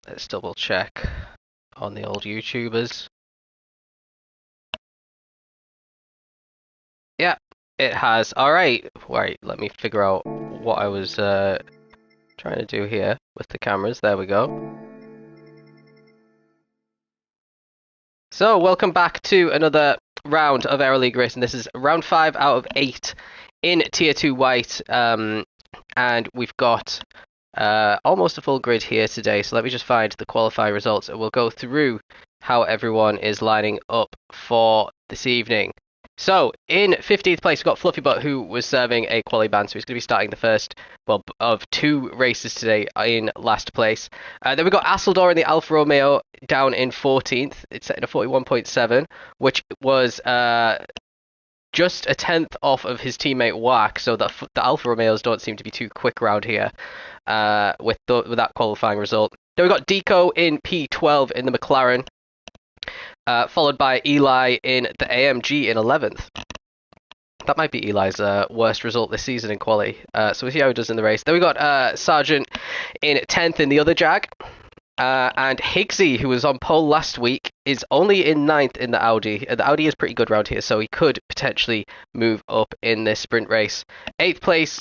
Let's double check on the old YouTubers. Yeah, it has. Alright, wait, let me figure out what I was trying to do here with the cameras. There we go. So, welcome back to another round of Aero League Racing. This is round 5 out of 8 in Tier 2 White, and we've got almost a full grid here today. So let me just find the qualifying results, and we'll go through how everyone is lining up for this evening. So, in 15th place, we've got Fluffy Butt, who was serving a quali ban, so he's going to be starting the first, well, of 2 races today in last place. Then we've got Asseldor in the Alfa Romeo down in 14th. It's set in a 41.7, which was just a 10th off of his teammate Wack, so the Alfa Romeos don't seem to be too quick around here with that qualifying result. Then we've got Deco in P12 in the McLaren. Followed by Eli in the AMG in 11th. That might be Eli's worst result this season in quali. So we'll see how he does in the race. Then we got Sargent in 10th in the other Jag. And Higgsy, who was on pole last week, is only in 9th in the Audi. The Audi is pretty good around here, so he could potentially move up in this sprint race. 8th place.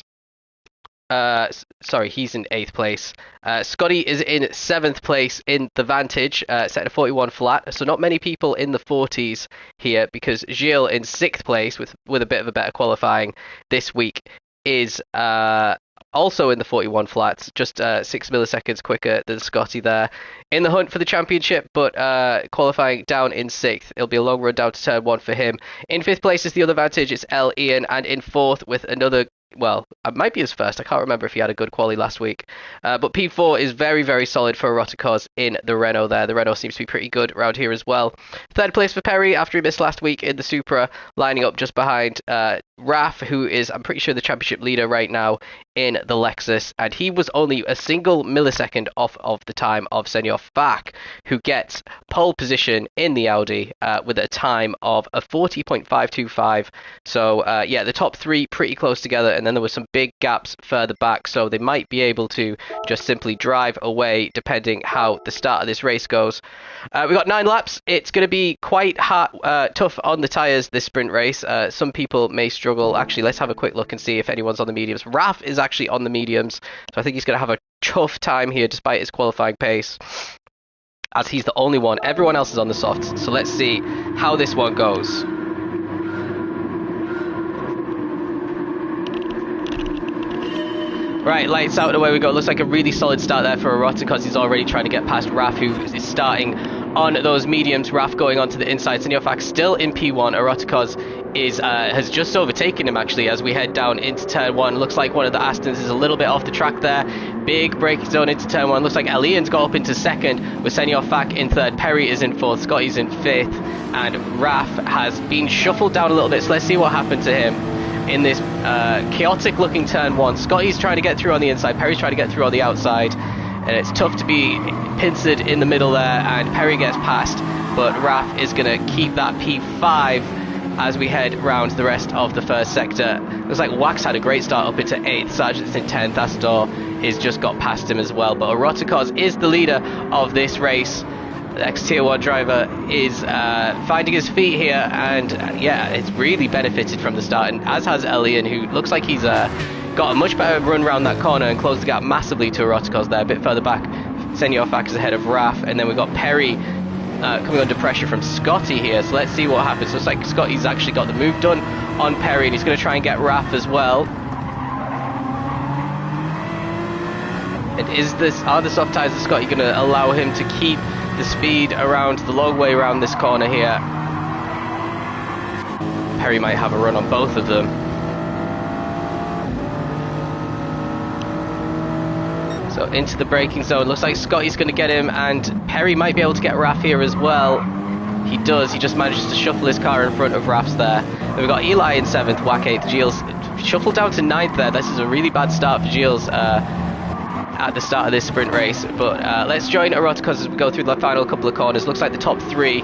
Sorry, he's in 8th place. Scotty is in 7th place in the Vantage, set at a 41 flat. So not many people in the 40s here, because Gilles in 6th place with a bit of a better qualifying this week is also in the 41 flats, just 6 milliseconds quicker than Scotty there. In the hunt for the championship, but qualifying down in 6th. It'll be a long run down to turn 1 for him. In 5th place is the other Vantage, it's L. Ian, and in 4th with another, well, it might be his first. I can't remember if he had a good quali last week. But P4 is very, very solid for Eroticos in the Renault there. The Renault seems to be pretty good around here as well. 3rd place for Perry after he missed last week in the Supra, lining up just behind Raf, who is, I'm pretty sure, the championship leader right now in the Lexus. And he was only a single millisecond off of the time of Senor Fak, who gets pole position in the Audi with a time of a 40.525. So, yeah, the top 3 pretty close together. And then there were some big gaps further back, so they might be able to just simply drive away depending how the start of this race goes. We've got 9 laps. It's going to be quite hard, tough on the tyres this sprint race. Some people may struggle. Actually, let's have a quick look and see if anyone's on the mediums. Raf is actually on the mediums, so I think he's going to have a tough time here despite his qualifying pace, as he's the only one. Everyone else is on the softs, so let's see how this one goes. Right, lights out and away we go. Looks like a really solid start there for Eroticos. He's already trying to get past Raf, who is starting on those mediums. Raf going on to the inside. Senor Fak still in P1. Eroticos has just overtaken him, actually, as we head down into turn 1. Looks like one of the Astons is a little bit off the track there. Big braking zone into turn 1. Looks like Elian's got up into 2nd, with Senor Fak in 3rd. Perry is in 4th. Scotty's in 5th. And Raf has been shuffled down a little bit, so let's see what happened to him in this chaotic looking turn 1. Scotty's trying to get through on the inside, Perry's trying to get through on the outside, and it's tough to be pincered in the middle there, and Perry gets past, but Raf is going to keep that P5 as we head round the rest of the first sector. Looks like Wax had a great start up into 8th, Sargent's in 10th, Astor has just got past him as well, but Eroticos is the leader of this race. The ex-Tier 1 driver is finding his feet here, and yeah, it's really benefited from the start, and as has Elian, who looks like he's got a much better run around that corner and closed the gap massively to Eroticos there. A bit further back, Senor Fak is ahead of Raf, and then we've got Perry coming under pressure from Scotty here, so let's see what happens. Looks like Scotty's actually got the move done on Perry, and he's going to try and get Raf as well. And are the soft tyres of Scotty going to allow him to keep the speed around the long way around this corner here? Perry might have a run on both of them. So into the braking zone. Looks like Scotty's going to get him, and Perry might be able to get Raf here as well. He does. He just manages to shuffle his car in front of Raf's there. Then we've got Eli in 7th, Wack 8th. Gilles shuffled down to 9th there. This is a really bad start for Gilles at the start of this sprint race, but let's join Eroticos as we go through the final couple of corners. Looks like the top 3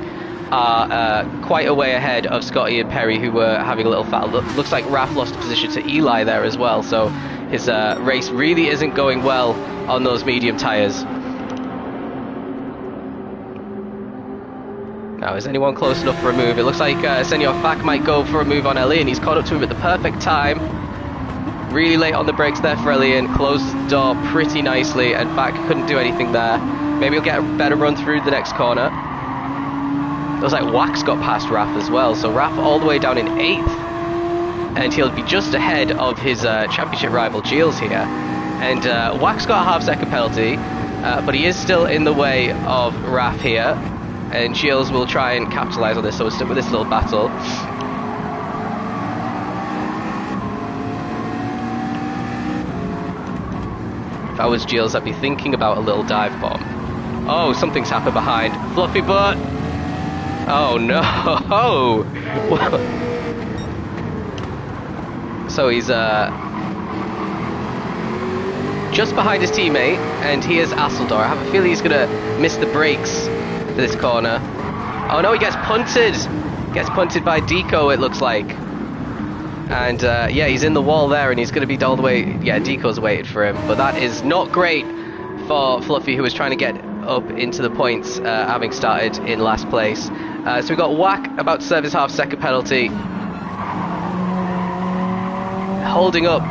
are quite a way ahead of Scotty and Perry, who were having a little battle. Looks like Raf lost position to Eli there as well, so his race really isn't going well on those medium tyres. Now, is anyone close enough for a move? It looks like Senor Fak might go for a move on Elian. He's caught up to him at the perfect time. Really late on the brakes there for Elian. Closes the door pretty nicely, and Fak couldn't do anything there. Maybe he'll get a better run through the next corner. Looks like Wax got past Raf as well, so Raf all the way down in 8th. And he'll be just ahead of his championship rival Gilles here. And Wax got a half-second penalty, but he is still in the way of Raf here. And Gilles will try and capitalise on this, so we'll stick with this little battle. If I was Gilles, I'd be thinking about a little dive bomb. Oh, something's happened behind. Fluffy butt! Oh no! So he's just behind his teammate, and here's Asseldor. I have a feeling he's gonna miss the brakes for this corner. Oh no, he gets punted! Gets punted by Deco, it looks like. And yeah, he's in the wall there, and he's gonna be all the way. Yeah, Deco's waited for him, but that is not great for Fluffy, who was trying to get up into the points, having started in last place. So we got Whack about to serve his half-second penalty, holding up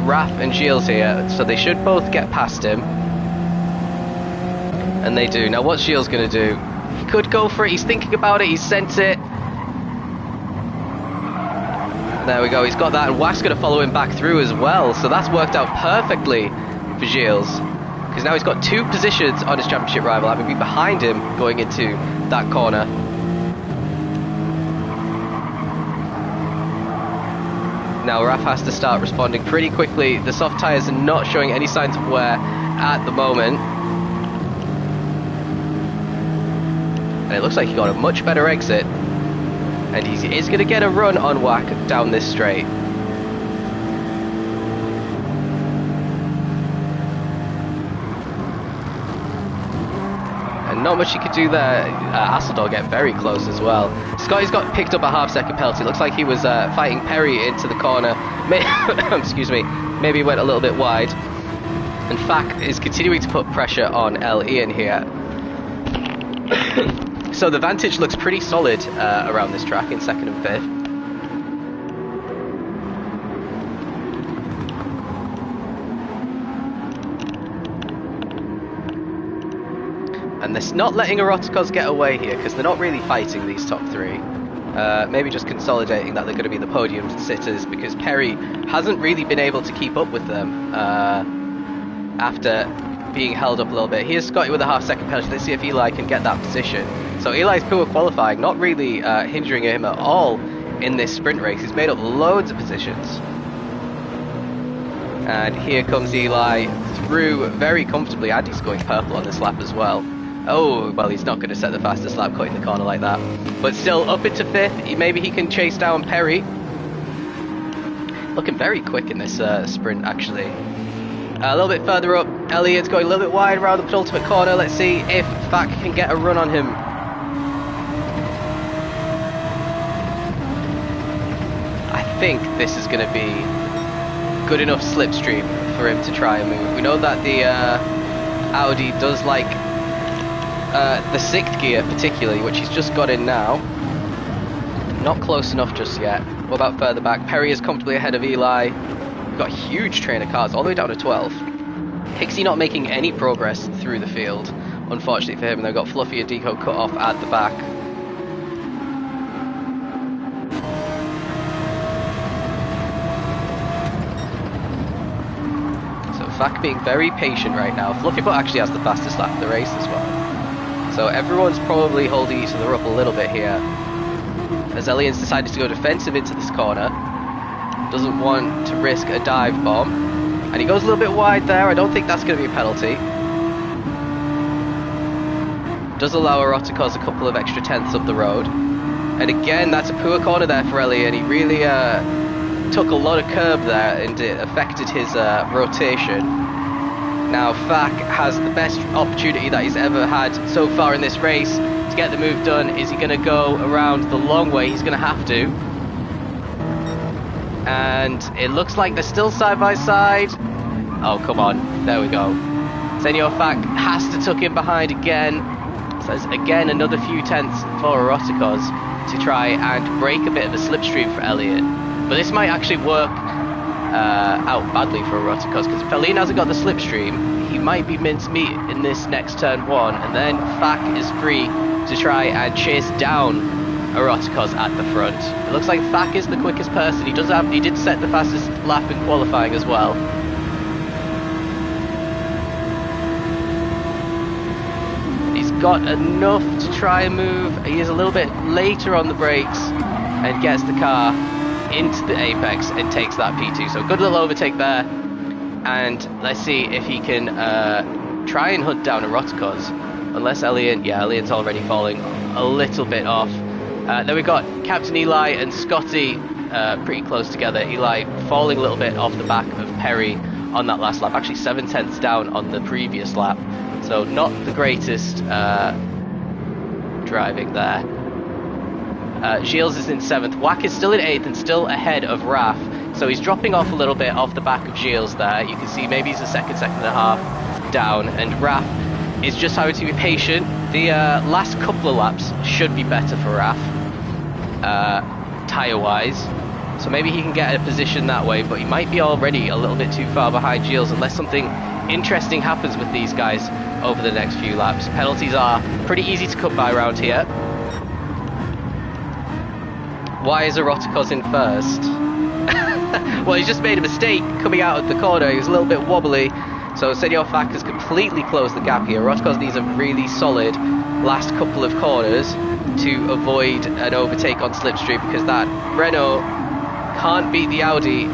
Raf and Gilles here, so they should both get past him, and they do. Now what's Gilles going to do? He could go for it, he's thinking about it, he's sent it. There we go, he's got that, and Whack's going to follow him back through as well, so that's worked out perfectly for Gilles, because now he's got 2 positions on his championship rival, having been behind him going into that corner. Now Raf has to start responding pretty quickly. The soft tyres are not showing any signs of wear at the moment. And it looks like he got a much better exit. And he is going to get a run on Whack down this straight. Not much he could do there. Asseldor get very close as well. Scotty's got picked up a half-second penalty. Looks like he was fighting Perry into the corner. Excuse me. Maybe he went a little bit wide. And Fak is continuing to put pressure on Ian here. So the vantage looks pretty solid around this track in 2nd and 5th. And they're not letting Eroticos get away here, because they're not really fighting these top 3. Maybe just consolidating that they're going to be the podium sitters, because Perry hasn't really been able to keep up with them after being held up a little bit. Here's Scotty with a half-second penalty. Let's see if Eli can get that position. So Eli's poor qualifying, not really hindering him at all in this sprint race. He's made up loads of positions. And here comes Eli through very comfortably. Andy's going purple on this lap as well. Oh, well, he's not going to set the fastest lap cutting the corner like that. But still up into 5th. Maybe he can chase down Perry. Looking very quick in this sprint, actually. A little bit further up, Elliot's going a little bit wide around the penultimate corner. Let's see if Fak can get a run on him. I think this is going to be good enough slipstream for him to try and move. We know that the Audi does like the 6th gear particularly, which he's just got in now. Not close enough just yet. What about further back? Perry is comfortably ahead of Eli. We've got a huge train of cars all the way down to 12. Pixie not making any progress through the field, unfortunately for him. And they've got Fluffy and Deco cut off at the back. Fak being very patient right now. Fluffy Butt actually has the fastest lap of the race as well. So everyone's probably holding each other up a little bit here. As Elian's decided to go defensive into this corner. Doesn't want to risk a dive bomb. And he goes a little bit wide there. I don't think that's going to be a penalty. Does allow Eroticos a couple of extra tenths up the road. And again, that's a poor corner there for Elian. He really took a lot of curb there, and it affected his rotation. Now Fak has the best opportunity that he's ever had so far in this race to get the move done. Is he going to go around the long way? He's going to have to. And it looks like they're still side by side. Oh, come on. There we go. Senor Fak has to tuck in behind again. So there's again another few tenths for Eroticos to try and break a bit of a slipstream for Elliot. But this might actually work out badly for Eroticos, because if Elliot hasn't got the slipstream, he might be mincemeat in this next turn 1, and then Fak is free to try and chase down Eroticos at the front. It looks like Fak is the quickest person. He did set the fastest lap in qualifying as well. He's got enough to try and move. He is a little bit later on the brakes and gets the car into the apex and takes that P2. So good little overtake there. And let's see if he can try and hunt down Eroticos. Unless Elliot's already falling a little bit off. Then we've got Captain Eli and Scotty pretty close together. Eli falling a little bit off the back of Perry on that last lap. Actually 7/10 down on the previous lap. So not the greatest driving there. Gilles is in 7th. Wack is still in 8th and still ahead of Raf. So he's dropping off a little bit off the back of Gilles there. You can see maybe he's a second and a half down. And Raf is just having to be patient. The last couple of laps should be better for Raf, tyre-wise. So maybe he can get a position that way, but he might be already a little bit too far behind Gilles unless something interesting happens with these guys over the next few laps. Penalties are pretty easy to come by around here. Why is Eroticos in first? Well, he's just made a mistake coming out of the corner. He was a little bit wobbly. So Senor Fak has completely closed the gap here. Eroticos needs a really solid last couple of corners to avoid an overtake on slipstream, because that Renault can't beat the Audi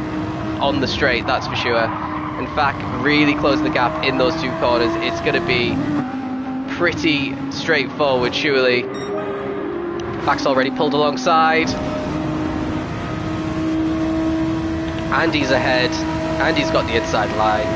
on the straight, that's for sure. And Fak really closed the gap in those two corners. It's going to be pretty straightforward, surely. Fak's already pulled alongside. Andy's ahead. Andy's got the inside line.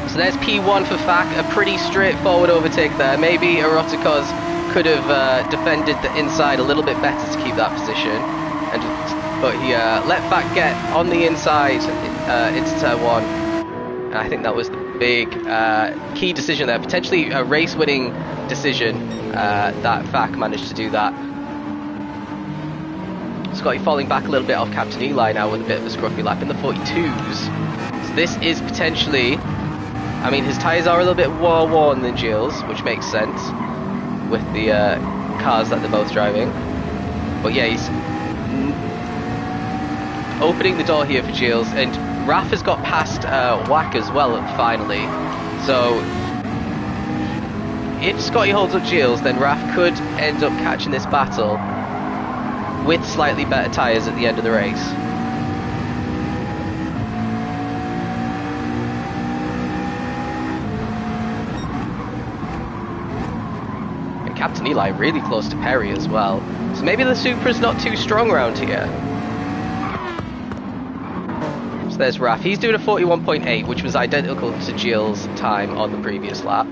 So there's P1 for Fak, a pretty straightforward overtake there. Maybe Eroticos could have defended the inside a little bit better to keep that position. But he let Fak get on the inside into turn 1. And I think that was the big key decision there. Potentially a race-winning decision that Fak managed to do that. Scotty falling back a little bit off Captain Eli now with a bit of a scruffy lap in the 42s. So this is potentially... I mean, his tyres are a little bit more worn than Gilles, which makes sense with the cars that they're both driving. But yeah, he's opening the door here for Gilles, and Raf has got past Wack as well, finally. So if Scotty holds up Gilles, then Raf could end up catching this battle with slightly better tyres at the end of the race. Captain Eli really close to Perry as well. So maybe the Supra's not too strong around here. So there's Raf. He's doing a 41.8, which was identical to Gilles' time on the previous lap.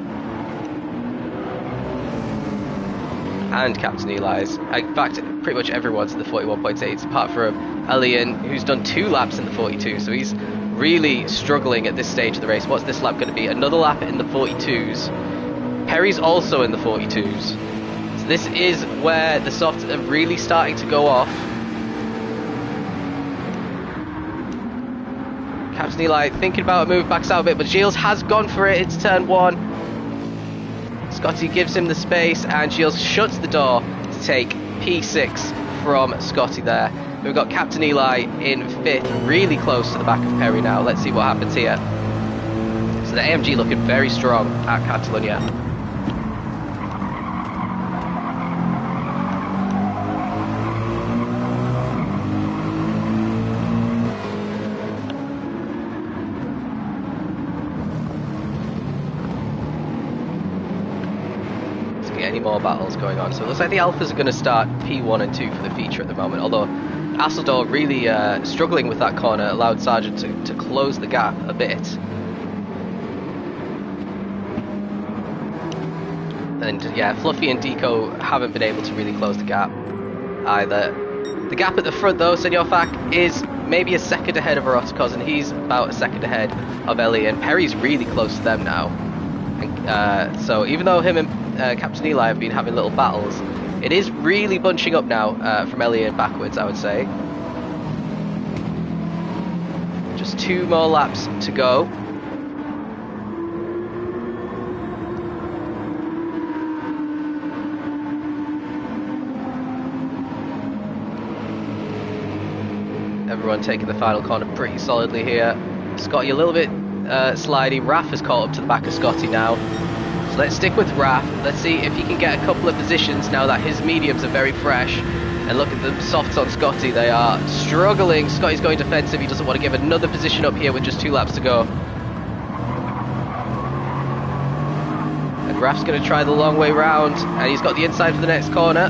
And Captain Eli's. In fact, pretty much everyone's in the 41.8s, apart from Elian, who's done 2 laps in the 42. So he's really struggling at this stage of the race. What's this lap going to be? Another lap in the 42s. Perry's also in the 42s. So this is where the softs are really starting to go off. Captain Eli thinking about a move, backs out a bit, but Gilles has gone for it. It's turn 1. Scotty gives him the space, and Gilles shuts the door to take P6 from Scotty there. We've got Captain Eli in 5th, really close to the back of Perry now. Let's see what happens here. So the AMG looking very strong at Catalonia. Any more battles going on. So it looks like the Alphas are going to start P1 and 2 for the feature at the moment, although Asseldor really struggling with that corner allowed Sargent to close the gap a bit. And yeah, Fluffy and Deco haven't been able to really close the gap either. The gap at the front though, Senor Fak is maybe a second ahead of Eroticos, and he's about a second ahead of Ellie, and Perry's really close to them now. And So even though him and Captain Eli have been having little battles, it is really bunching up now from Elliot backwards, I would say. Just 2 more laps to go. Everyone taking the final corner pretty solidly here. Scotty a little bit slidey. Raf has caught up to the back of Scotty now. So let's stick with Raf. Let's see if he can get a couple of positions now that his mediums are very fresh. And look at the softs on Scotty. They are struggling. Scotty's going defensive. He doesn't want to give another position up here with just 2 laps to go. And Raf's going to try the long way round. And he's got the inside for the next corner.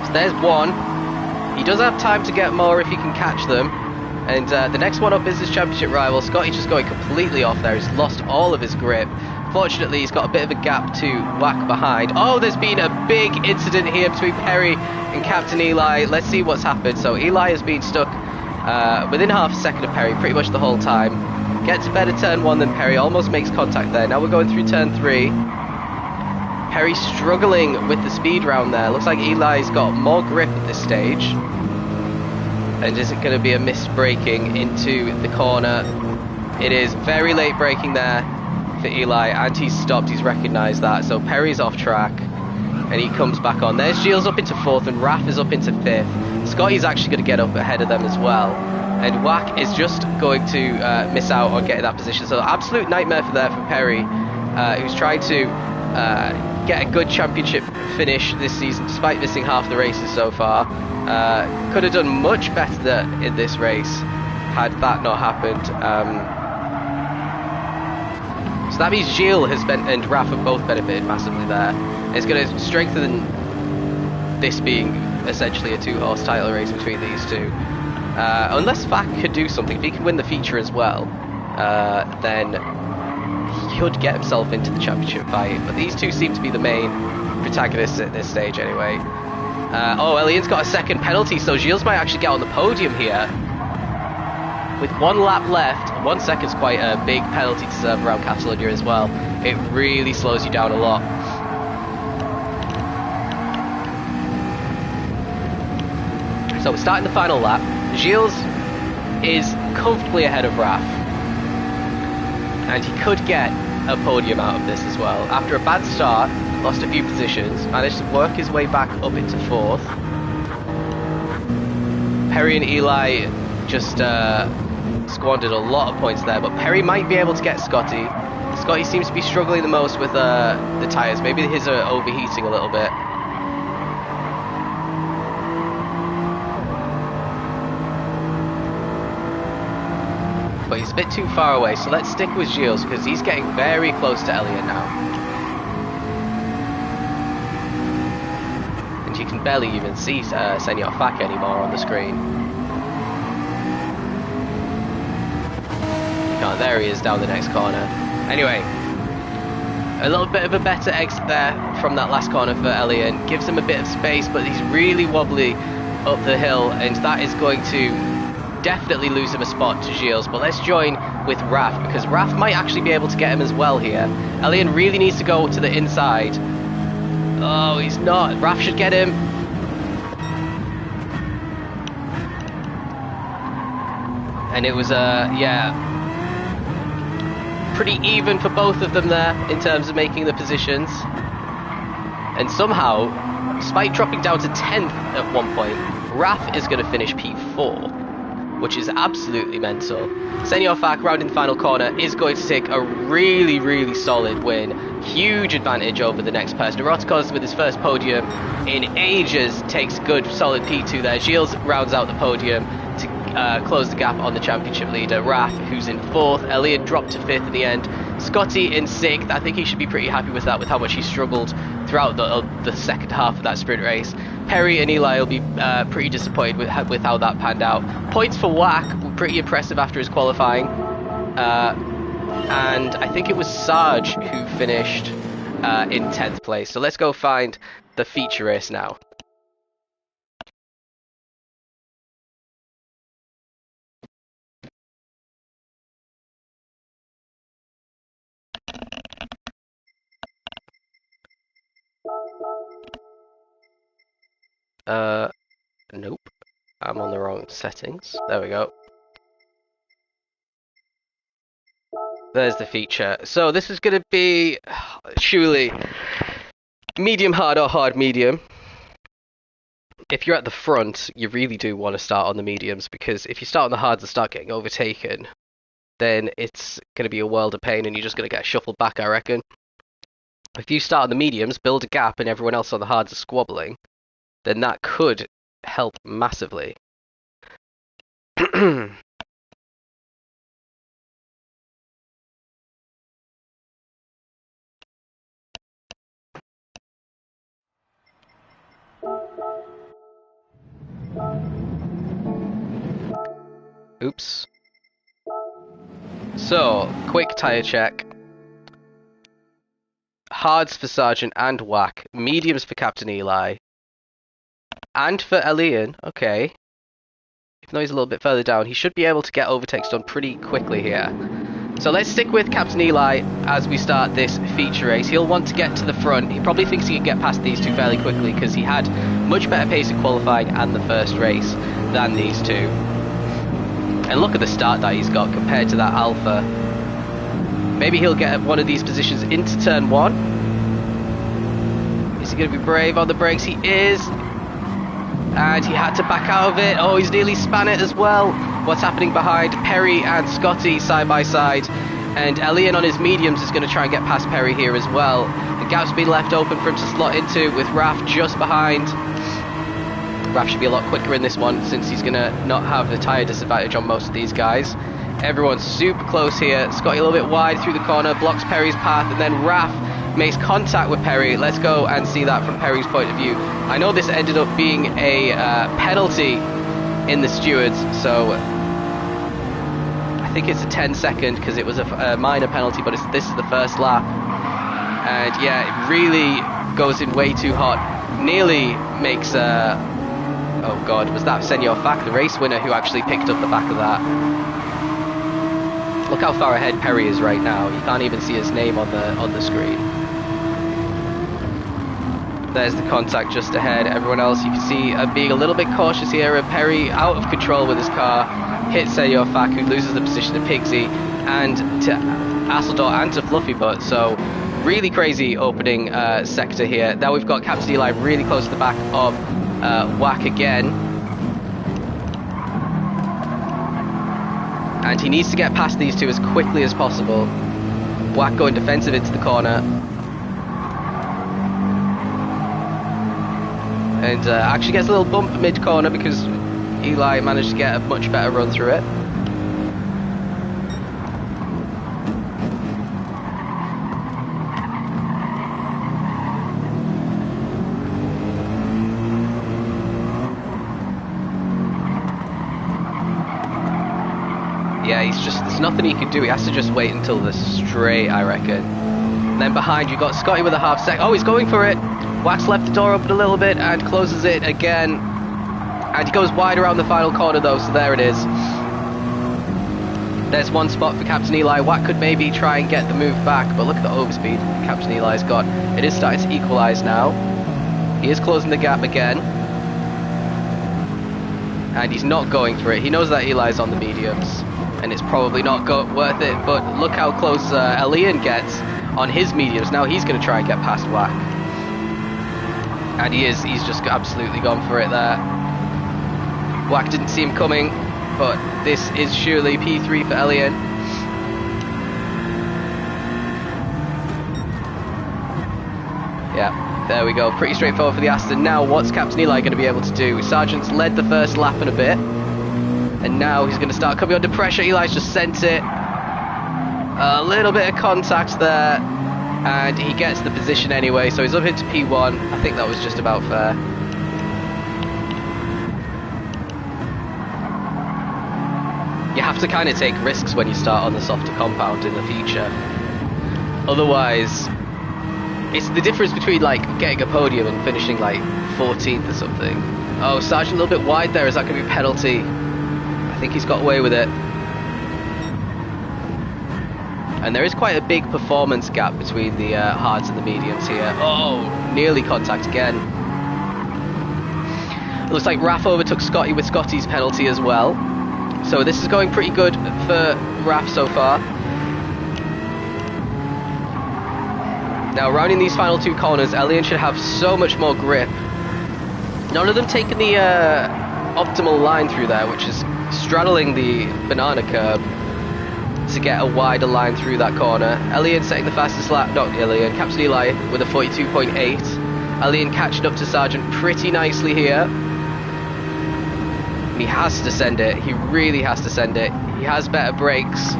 So there's 1. He does have time to get more if he can catch them. And the next one up is his championship rival. Scotty just going completely off there. He's lost all of his grip. Fortunately, he's got a bit of a gap to whack behind. Oh, there's been a big incident here between Perry and Captain Eli. Let's see what's happened. So Eli has been stuck within half a second of Perry pretty much the whole time. Gets a better turn 1 than Perry. Almost makes contact there. Now we're going through turn 3. Perry struggling with the speed round there. Looks like Eli's got more grip at this stage. And is it going to be a missed braking into the corner? It is very late braking there for Eli, and he's stopped. He's recognised that. So Perry's off track, and he comes back on. There's Gilles up into 4th, and Raf is up into 5th. Scotty's actually going to get up ahead of them as well. And Wack is just going to miss out on getting that position. So absolute nightmare for Perry, who's trying to get a good championship finish this season, despite missing half the races so far. Could have done much better in this race had that not happened. So that means Gilles and Raf have both benefited massively there. It's going to strengthen this being essentially a 2-horse title race between these two. Unless Vac could do something, if he can win the feature as well, then he could get himself into the championship fight. But these two seem to be the main protagonists at this stage anyway. Oh, Elian's got a second penalty, so Gilles might actually get on the podium here. With 1 lap left, 1 second's quite a big penalty to serve around Catalonia as well. It really slows you down a lot. So we're starting the final lap. Gilles is comfortably ahead of Raf. And he could get a podium out of this as well. After a bad start, lost a few positions, managed to work his way back up into 4th. Perry and Eli just squandered a lot of points there, but Perry might be able to get Scotty. Scotty seems to be struggling the most with the tyres. Maybe his are overheating a little bit. But he's a bit too far away, so let's stick with Gilles because he's getting very close to Elliot now. And you can barely even see Senor Fak anymore on the screen. Oh, there he is down the next corner. Anyway, a little bit of a better exit there from that last corner for Elliot. Gives him a bit of space, but he's really wobbly up the hill, and that is going to definitely lose him a spot to Gilles. But let's join with Raf, because Raf might actually be able to get him as well here. Elliot really needs to go to the inside. Oh, he's not. Raf should get him. And it was, yeah, pretty even for both of them there in terms of making the positions. And somehow, despite dropping down to 10th at one point, Raf is going to finish P4, which is absolutely mental. Senor Fak, rounding the final corner, is going to take a really, really solid win. Huge advantage over the next person. Eroticos with his first podium in ages takes good, solid P2 there. Gilles rounds out the podium to close the gap on the championship leader. Raf, who's in 4th. Elliot dropped to 5th in the end. Scotty in 6th. I think he should be pretty happy with that, with how much he struggled throughout the second half of that sprint race. Perry and Eli will be pretty disappointed with how that panned out. Points for Wack were pretty impressive after his qualifying. And I think it was Sarge who finished in 10th place. So let's go find the feature race now. Nope. I'm on the wrong settings. There we go. There's the feature. So this is going to be surely medium hard or hard medium. If you're at the front, you really do want to start on the mediums, because if you start on the hards and start getting overtaken, then it's going to be a world of pain and you're just going to get shuffled back, I reckon. If you start on the mediums, build a gap, and everyone else on the hards are squabbling, then that could help massively. Oops. So, quick tyre check. Hards for Sergeant and Whack. Mediums for Captain Eli. And for Elian, okay. Even though he's a little bit further down, he should be able to get overtakes done pretty quickly here. So let's stick with Captain Eli as we start this feature race. He'll want to get to the front. He probably thinks he can get past these two fairly quickly because he had much better pace in qualifying and the first race than these two. And look at the start that he's got compared to that Alpha. Maybe he'll get one of these positions into turn 1. Is he going to be brave on the brakes? He is. And he had to back out of it. Oh, he's nearly span it as well. What's happening behind? Perry and Scotty side by side. And Elian on his mediums is going to try and get past Perry here as well. The gap's been left open for him to slot into with Raf just behind. Raf should be a lot quicker in this one since he's going to not have the tyre disadvantage on most of these guys. Everyone's super close here. Scotty a little bit wide through the corner, blocks Perry's path, and then Raf makes contact with Perry. Let's go and see that from Perry's point of view. I know this ended up being a penalty in the stewards, so I think it's a 10-second because it was a minor penalty, but this is the first lap. And yeah, it really goes in way too hot. Nearly makes oh god, was that Senor Fak, the race winner, who actually picked up the back of that? Look how far ahead Perry is right now. You can't even see his name on the screen. There's the contact just ahead. Everyone else you can see being a little bit cautious here. Perry out of control with his car. Hits Senor Fak, who loses the position to Pigsy and to Asseldor and to Fluffy Butt. So really crazy opening sector here. Now we've got Captain Eli really close to the back of Whack again. And he needs to get past these two as quickly as possible. Whack going defensive into the corner. And actually gets a little bump mid-corner because Eli managed to get a much better run through it. Yeah, there's nothing he can do. He has to just wait until the straight, I reckon. And then behind you got Scotty with a half sec. Oh, he's going for it. Wax left the door open a little bit and closes it again. And he goes wide around the final corner though, so there it is. There's one spot for Captain Eli. Wack could maybe try and get the move back, but look at the overspeed Captain Eli's got. It is starting to equalise now. He is closing the gap again. And he's not going for it. He knows that Eli's on the mediums. And it's probably not worth it, but look how close Elian gets on his mediums. Now he's going to try and get past Wack. And he's just absolutely gone for it there. Wack didn't see him coming, but this is surely P3 for Elian. Yeah, there we go. Pretty straightforward for the Aston. Now what's Captain Eli going to be able to do? Sergeant's led the first lap in a bit. And now he's going to start coming under pressure. Eli's just sent it. A little bit of contact there. And he gets the position anyway. So he's up into P1. I think that was just about fair. You have to kind of take risks when you start on the softer compound in the feature. Otherwise, it's the difference between like getting a podium and finishing like 14th or something. Oh, Sergeant a little bit wide there. Is that going to be a penalty? I think he's got away with it. And there is quite a big performance gap between the hards and the mediums here. Oh, nearly contact again. Looks like Raf overtook Scotty with Scotty's penalty as well. So this is going pretty good for Raf so far. Now rounding these final two corners, Elian should have so much more grip. None of them taking the optimal line through there, which is straddling the banana curb to get a wider line through that corner. Elian setting the fastest lap, not Elian, Captain Eli with a 42.8. Elian catching up to Sargent pretty nicely here. And he has to send it, he really has to send it. He has better brakes.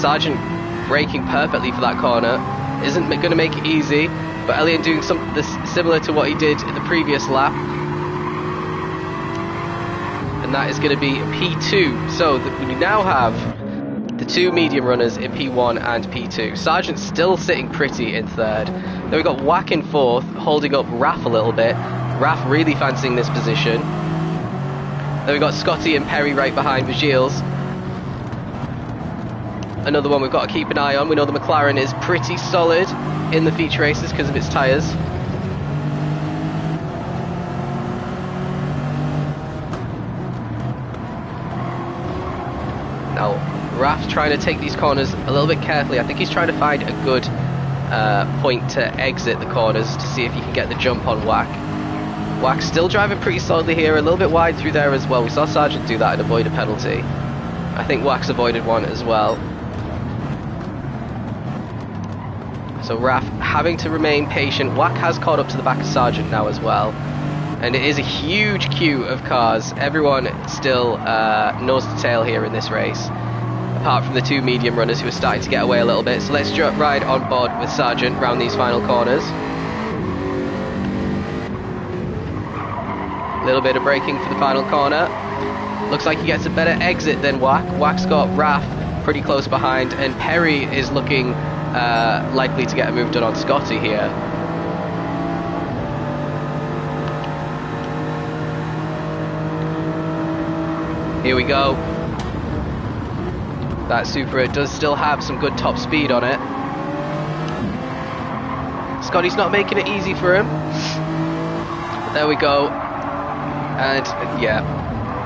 Sargent braking perfectly for that corner. Isn't going to make it easy, but Elian doing something similar to what he did in the previous lap. And that is going to be P2. So we now have the two medium runners in P1 and P2. Sargent's still sitting pretty in third. Then we've got Wack in fourth, holding up Raf a little bit. Raf really fancying this position. Then we've got Scotty and Perry right behind with Gilles. Another one we've got to keep an eye on. We know the McLaren is pretty solid in the feature races because of its tyres. Now, Raf's trying to take these corners a little bit carefully. I think he's trying to find a good point to exit the corners to see if he can get the jump on Wack. Wack's still driving pretty solidly here, a little bit wide through there as well. We saw Sargent do that and avoid a penalty. I think Wack's avoided one as well. So Raf having to remain patient. Wack has caught up to the back of Sargent now as well. And it is a huge queue of cars. Everyone still nose to tail here in this race, apart from the two medium runners who are starting to get away a little bit. So let's ride on board with Sargent round these final corners. A little bit of braking for the final corner. Looks like he gets a better exit than Wack. Wack's got Raf pretty close behind, and Perry is looking likely to get a move done on Scotty here. Here we go. That Supra does still have some good top speed on it. Scotty's not making it easy for him. But there we go. And yeah,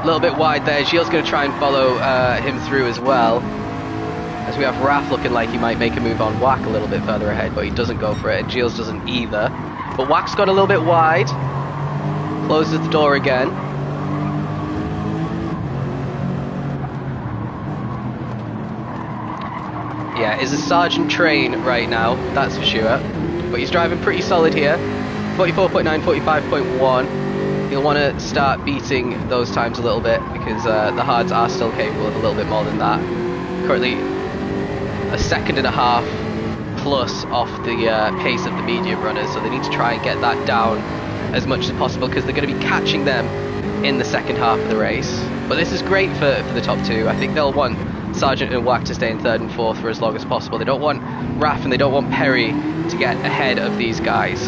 a little bit wide there. Gilles going to try and follow him through as well. As we have Raf looking like he might make a move on Wack a little bit further ahead, but he doesn't go for it, and Gilles doesn't either. But Wack's got a little bit wide. Closes the door again. Yeah, is a Sargent train right now, that's for sure. But he's driving pretty solid here. 44.9, 45.1. He'll want to start beating those times a little bit because the hards are still capable of a little bit more than that. Currently a second and a half plus off the pace of the medium runners, so they need to try and get that down as much as possible because they're going to be catching them in the second half of the race. But this is great for the top two. I think they'll want Sargent and Wack to stay in third and fourth for as long as possible. They don't want Raf and they don't want Perry to get ahead of these guys.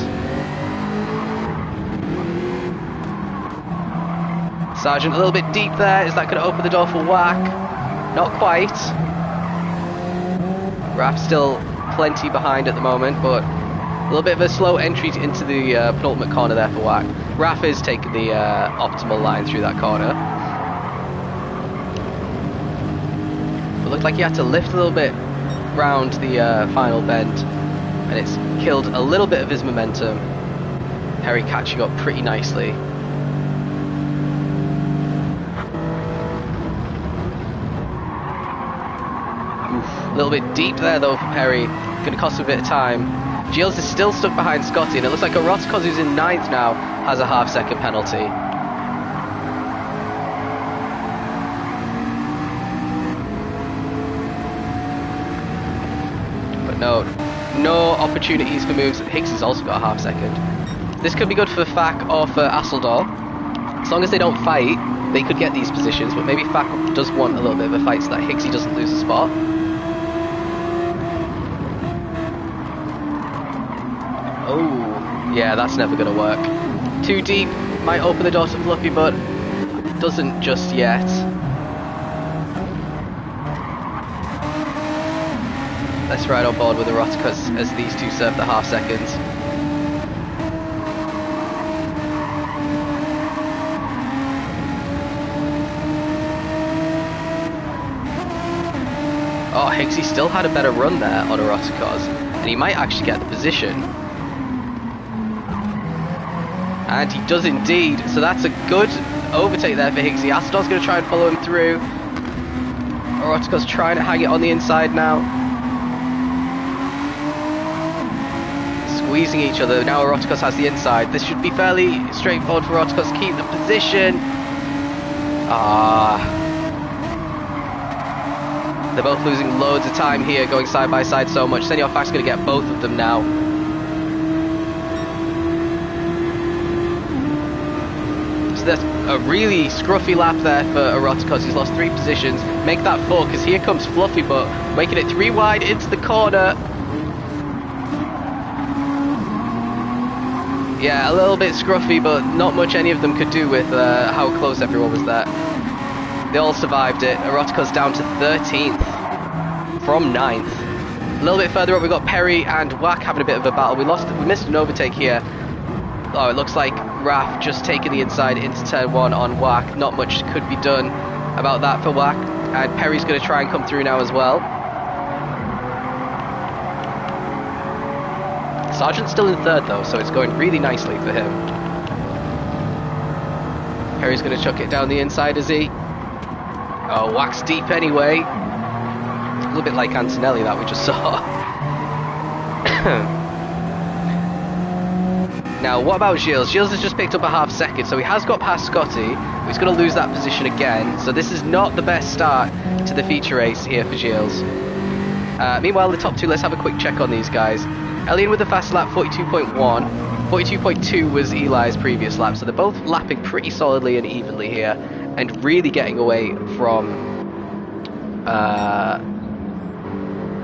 Sargent a little bit deep there. Is that going to open the door for Wack? Not quite. Raf still plenty behind at the moment, but a little bit of a slow entry into the penultimate corner there for Wack. Raf is taking the optimal line through that corner. It looked like he had to lift a little bit round the final bend, and it's killed a little bit of his momentum. Perry catching up pretty nicely. A little bit deep there though for Perry, going to cost him a bit of time. Gilles is still stuck behind Scotty, and it looks like Rotkos, who's in ninth now, has a half-second penalty. But no opportunities for moves. Hicks has also got a half-second. This could be good for Fak or for Asseldor. As long as they don't fight, they could get these positions, but maybe Fak does want a little bit of a fight so that Hicksy doesn't lose a spot. Oh, yeah, that's never going to work. Too deep, might open the door to Fluffy, but doesn't just yet. Let's ride on board with the Rotkos as these two serve the half seconds. Oh, Higgsy still had a better run there on Eroticos, and he might actually get the position. And he does indeed, so that's a good overtake there for Higgsy. Astrod's going to try and follow him through. Eroticos trying to hang it on the inside now. Squeezing each other. Now Eroticos has the inside. This should be fairly straightforward for Eroticos to keep the position. They're both losing loads of time here, going side by side so much. Senor Fac's going to get both of them now. So that's a really scruffy lap there for Eroticos. He's lost 3 positions. Make that 4, because here comes Fluffy, but making it 3 wide into the corner. Yeah, a little bit scruffy, but not much any of them could do with how close everyone was there. They all survived it. Eroticos down to 13th from 9th. A little bit further up, we've got Perry and Wack having a bit of a battle. We missed an overtake here. Oh, it looks like Raf just taking the inside into turn 1 on Wack. Not much could be done about that for Wack. And Perry's going to try and come through now as well. Sargent's still in 3rd though, so it's going really nicely for him. Perry's going to chuck it down the inside, is he? Oh, Wack's deep anyway. A little bit like Antonelli that we just saw. Now, what about Gilles? Gilles has just picked up a half second, so he has got past Scotty. But he's going to lose that position again. So this is not the best start to the feature race here for Gilles. Meanwhile, the top 2, let's have a quick check on these guys. Elian with the fast lap, 42.1. 42.2 was Eli's previous lap, so they're both lapping pretty solidly and evenly here, and really getting away from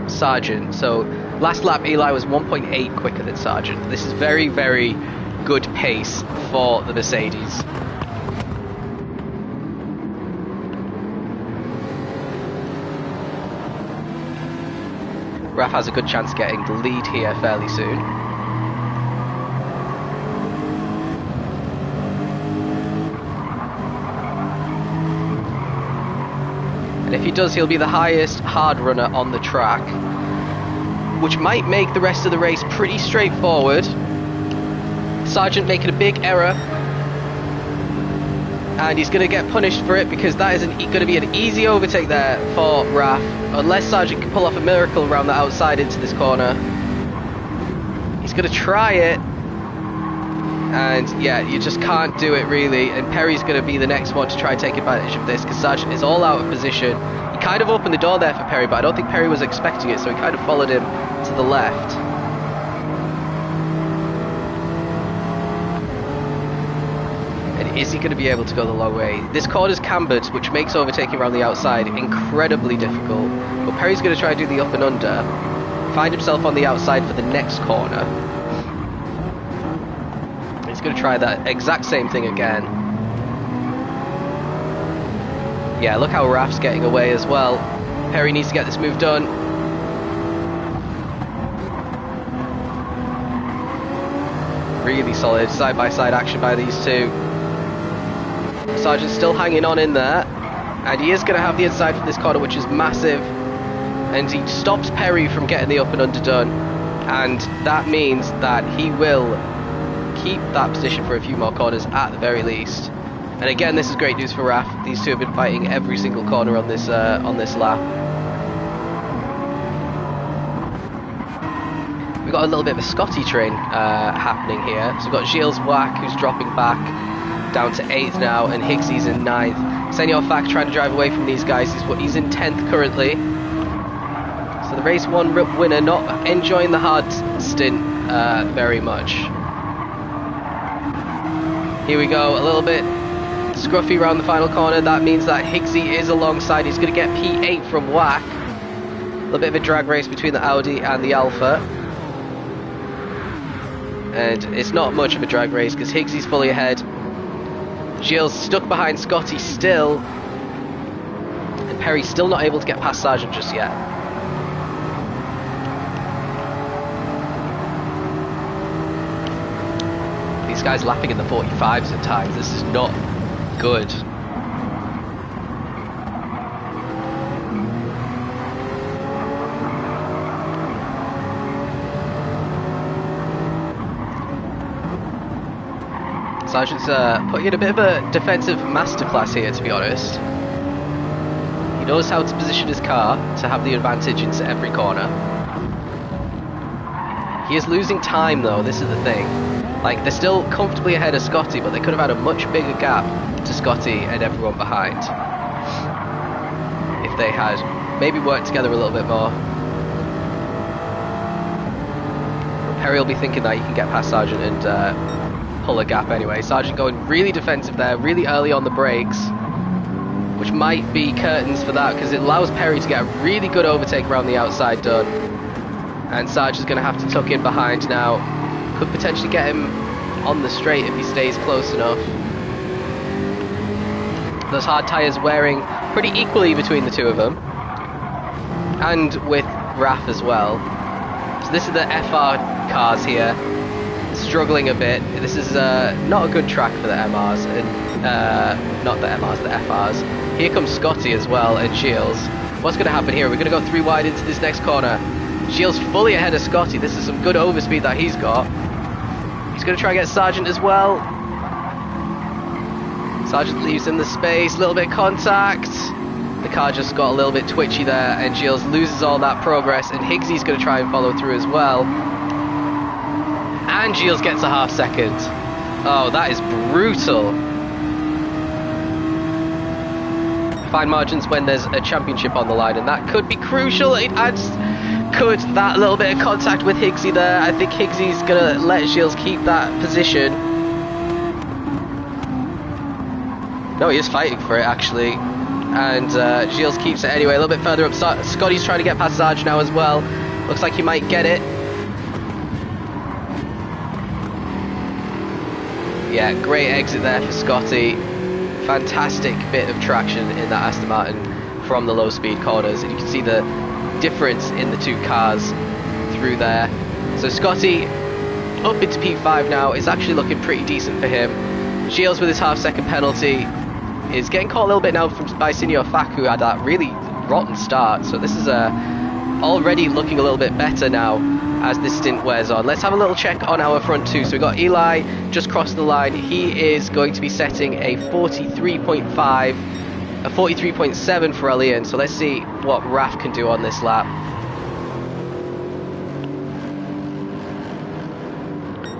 Sargent. So last lap Eli was 1.8 quicker than Sargent. This is very, very good pace for the Mercedes. Raf has a good chance getting the lead here fairly soon. And if he does, he'll be the highest hard runner on the track, which might make the rest of the race pretty straightforward. Sargent making a big error, and he's going to get punished for it, because that isn't going to be an easy overtake there for Raf, unless Sargent can pull off a miracle around the outside into this corner. He's going to try it, and yeah, you just can't do it really, and Perry's going to be the next one to try and take advantage of this, because Sargent is all out of position. He kind of opened the door there for Perry, but I don't think Perry was expecting it, so he kind of followed him to the left. Is he going to be able to go the long way? This corner's cambered, which makes overtaking around the outside incredibly difficult. But Perry's going to try and do the up and under, find himself on the outside for the next corner. He's going to try that exact same thing again. Yeah, look how Raf's getting away as well. Perry needs to get this move done. Really solid side-by-side action by these two. Sargent's still hanging on in there, and he is going to have the inside for this corner, which is massive, and he stops Perry from getting the up and under done, and that means that he will keep that position for a few more corners at the very least. And again, this is great news for Raf. These two have been fighting every single corner on this lap. We've got a little bit of a Scotty train happening here. So we've got Gilles Wack, who's dropping back down to 8th now, and Higgsy's in 9th. Senor Fac trying to drive away from these guys. He's in 10th currently. So the race 1 winner not enjoying the hard stint very much. Here we go, a little bit scruffy around the final corner. That means that Higgsy is alongside. He's going to get P8 from Wack. A little bit of a drag race between the Audi and the Alpha. And it's not much of a drag race because Higgsy's fully ahead. Gilles stuck behind Scotty still, and Perry's still not able to get past Sargent just yet. These guys lapping in the 45s at times. This is not good. Sargent's putting in a bit of a defensive masterclass here, to be honest. He knows how to position his car to have the advantage into every corner. He is losing time though, this is the thing. Like, they're still comfortably ahead of Scotty, but they could have had a much bigger gap to Scotty and everyone behind if they had maybe worked together a little bit more. But Perry will be thinking that you can get past Sargent and pull a gap anyway. Sargent going really defensive there, really early on the brakes, which might be curtains for that because it allows Perry to get a really good overtake around the outside done. And Sargent's going to have to tuck in behind now. Could potentially get him on the straight if he stays close enough. Those hard tyres wearing pretty equally between the two of them. And with Raf as well. So this is the FR cars here. Struggling a bit. This is not a good track for the MRs. And not the MRs, the FRs. Here comes Scotty as well and Shields. What's going to happen here? We're going to go 3 wide into this next corner. Shields fully ahead of Scotty. This is some good overspeed that he's got. He's going to try and get Sargent as well. Sargent leaves in the space, a little bit of contact. The car just got a little bit twitchy there, and Shields loses all that progress, and Higgsy's going to try and follow through as well. And Shields gets a half second. Oh, that is brutal. Fine margins when there's a championship on the line, and that could be crucial. It adds... Could that little bit of contact with Higgsy there? I think Higgsy's going to let Shields keep that position. No, he is fighting for it actually. And Shields keeps it anyway, a little bit further up. Scotty's trying to get past Sarge now as well. Looks like he might get it. Yeah, great exit there for Scotty. Fantastic bit of traction in that Aston Martin from the low speed corners. And you can see the difference in the two cars through there. So Scotty up into P5 now. It's actually looking pretty decent for him. Shields with his half-second penalty is getting caught a little bit now by Senior Fak, who had that really rotten start. So this is already looking a little bit better now as this stint wears on. Let's have a little check on our front two. So we've got Eli just crossed the line. He is going to be setting a 43.5. A 43.7 for Elian, so let's see what Raf can do on this lap.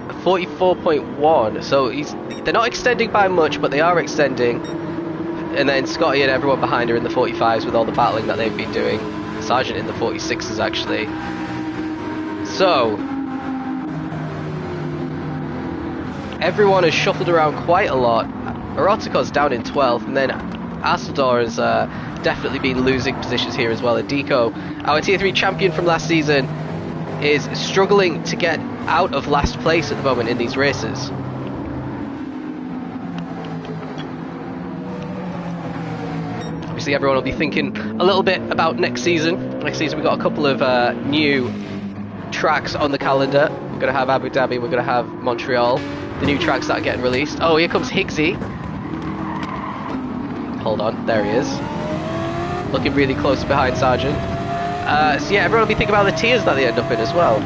A 44.1, so they're not extending by much, but they are extending. And then Scotty and everyone behind are in the 45s with all the battling that they've been doing. Sargent in the 46s actually. So everyone has shuffled around quite a lot. Erotico's down in 12th, and then Asseldor has definitely been losing positions here as well. And Deco, our Tier 3 champion from last season, is struggling to get out of last place at the moment in these races. Obviously everyone will be thinking a little bit about next season. Next season we've got a couple of new tracks on the calendar. We're going to have Abu Dhabi, we're going to have Montreal. The new tracks that are getting released. Oh, here comes Higgsy. Hold on, there he is. Looking really close behind Sargent. So yeah, everyone will be thinking about the tiers that they end up in as well.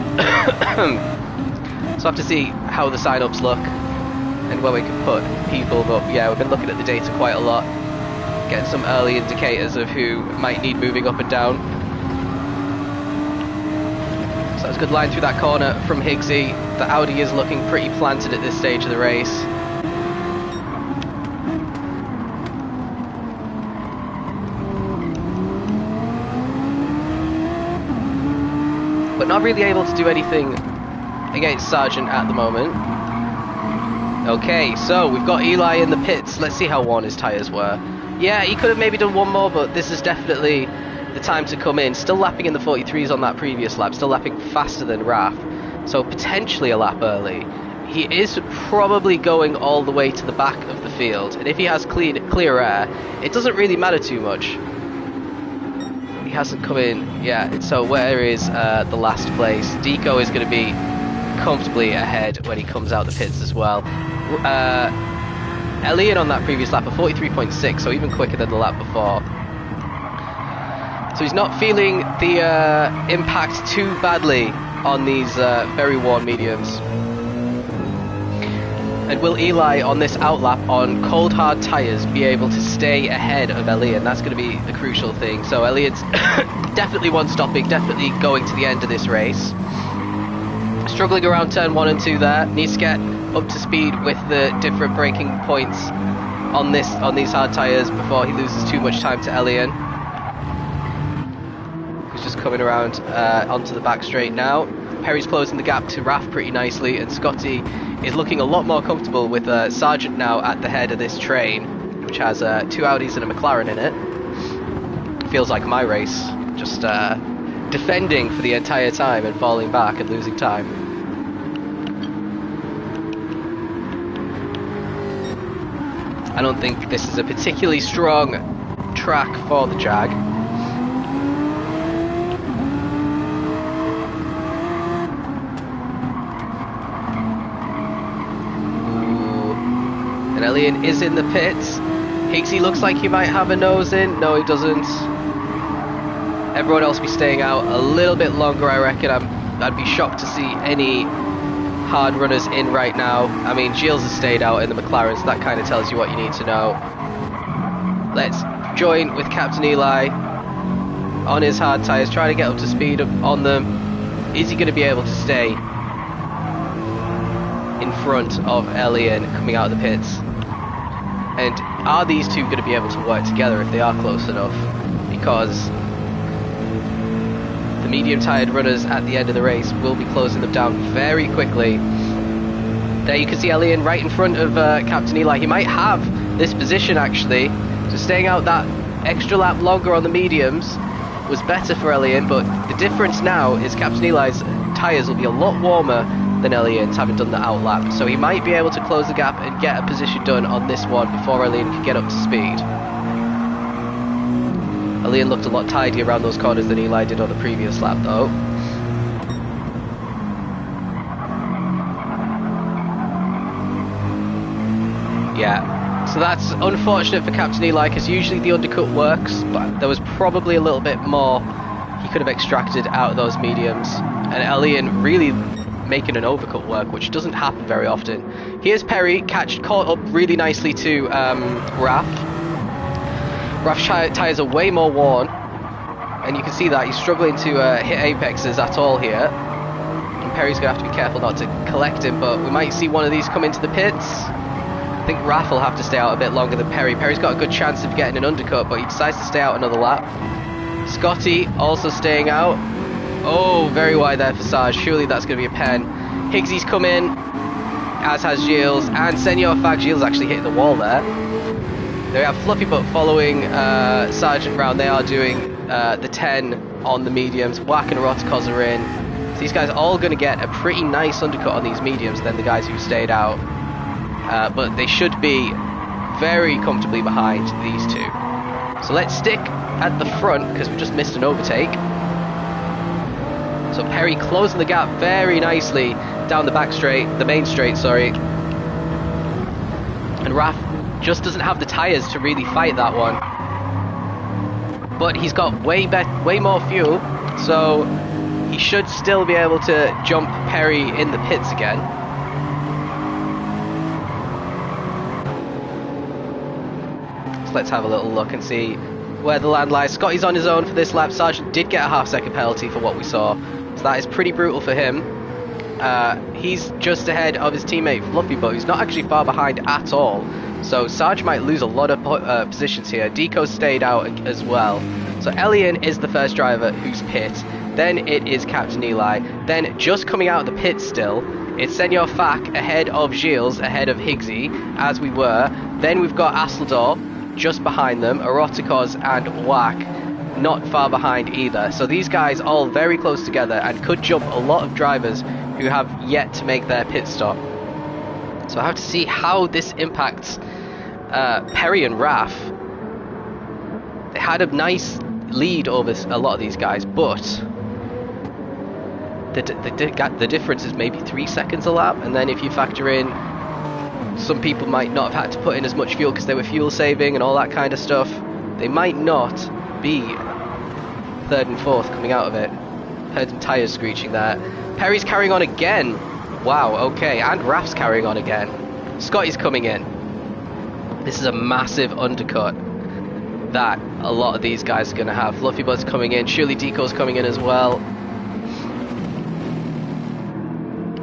So I have to see how the sign-ups look and where we can put people. But yeah, we've been looking at the data quite a lot, getting some early indicators of who might need moving up and down. So that's a good line through that corner from Higgsy. The Audi is looking pretty planted at this stage of the race. But not really able to do anything against Sargent at the moment. Okay, so we've got Eli in the pits. Let's see how worn his tyres were. Yeah, he could have maybe done one more, but this is definitely the time to come in. Still lapping in the 43s on that previous lap, still lapping faster than Raf. So potentially a lap early. He is probably going all the way to the back of the field, and if he has clear air, it doesn't really matter too much. He hasn't come in yet, so where is the last place? Deco is going to be comfortably ahead when he comes out the pits as well. Elian on that previous lap, a 43.6, so even quicker than the lap before. So he's not feeling the impact too badly on these very worn mediums. And will Eli on this outlap on cold hard tyres be able to stay ahead of Elian? That's going to be the crucial thing. So Elian's definitely one stopping, definitely going to the end of this race. Struggling around turn 1 and 2 there. Needs to get up to speed with the different braking points on these hard tyres before he loses too much time to Elian. Who's just coming around onto the back straight now. Perry's closing the gap to Raf pretty nicely, and Scotty is looking a lot more comfortable with Sargent now at the head of this train, which has 2 Audis and a McLaren in it. Feels like my race, just defending for the entire time and falling back and losing time. I don't think this is a particularly strong track for the Jag. Elian is in the pits. Higgsy looks like he might have a nose in. No, he doesn't. Everyone else be staying out a little bit longer, I reckon. I'd be shocked to see any hard runners in right now. I mean, Gilles has stayed out in the McLaren, so that kind of tells you what you need to know. Let's join with Captain Eli on his hard tyres, trying to get up to speed on them. Is he going to be able to stay in front of Elian coming out of the pits? And are these two going to be able to work together if they are close enough? Because the medium-tired runners at the end of the race will be closing them down very quickly. There you can see Elian right in front of Captain Eli. He might have this position actually, so staying out that extra lap longer on the mediums was better for Elian, but the difference now is Captain Eli's tyres will be a lot warmer than Elian's, having done the outlap, so he might be able to close the gap and get a position done on this one before Elian can get up to speed. Elian looked a lot tidier around those corners than Eli did on the previous lap though. Yeah, so that's unfortunate for Captain Eli, because usually the undercut works, but there was probably a little bit more he could have extracted out of those mediums, and Elian really making an overcut work, which doesn't happen very often. Here's Perry, caught up really nicely to Raf. Raf's tyres are way more worn, and you can see that he's struggling to hit apexes at all here. And Perry's going to have to be careful not to collect him, but we might see one of these come into the pits. I think Raf will have to stay out a bit longer than Perry. Perry's got a good chance of getting an undercut, but he decides to stay out another lap. Scotty also staying out. Oh, very wide there for Sarge. Surely that's going to be a pen. Higgsy's come in, as has Gilles, and Senor Fag. Gilles actually hitting the wall there. There we have Fluffy Butt following Sargent round. They are doing the 10 on the mediums. Wack and Roticos are in. So these guys are all going to get a pretty nice undercut on these mediums than the guys who stayed out. But they should be very comfortably behind these two. So let's stick at the front, because we just missed an overtake. So Perry closing the gap very nicely down the back straight, the main straight, sorry. And Raf just doesn't have the tyres to really fight that one. But he's got way more fuel, so he should still be able to jump Perry in the pits again. So let's have a little look and see where the land lies. Scotty's on his own for this lap. Sargent did get a half-second penalty for what we saw, so that is pretty brutal for him. He's just ahead of his teammate Fluffy, but he's not actually far behind at all. So Sarge might lose a lot of positions here. Deco stayed out as well. So Elian is the first driver who's pit. Then it is Captain Eli. Then just coming out of the pit still, it's Senor Fak ahead of Gilles, ahead of Higgsy, as we were. Then we've got Asseldor just behind them, Eroticos and Wack not far behind either. So these guys all very close together and could jump a lot of drivers who have yet to make their pit stop. So I have to see how this impacts Perry and Raf. They had a nice lead over a lot of these guys, but the difference is maybe 3 seconds a lap, and then if you factor in some people might not have had to put in as much fuel because they were fuel saving and all that kind of stuff, they might not be third and fourth coming out of it. Heard some tyres screeching there. Perry's carrying on again. Wow, okay, and Raf's carrying on again. Scotty's coming in. This is a massive undercut that a lot of these guys are going to have. Fluffy Bud's coming in. Surely Deco's coming in as well.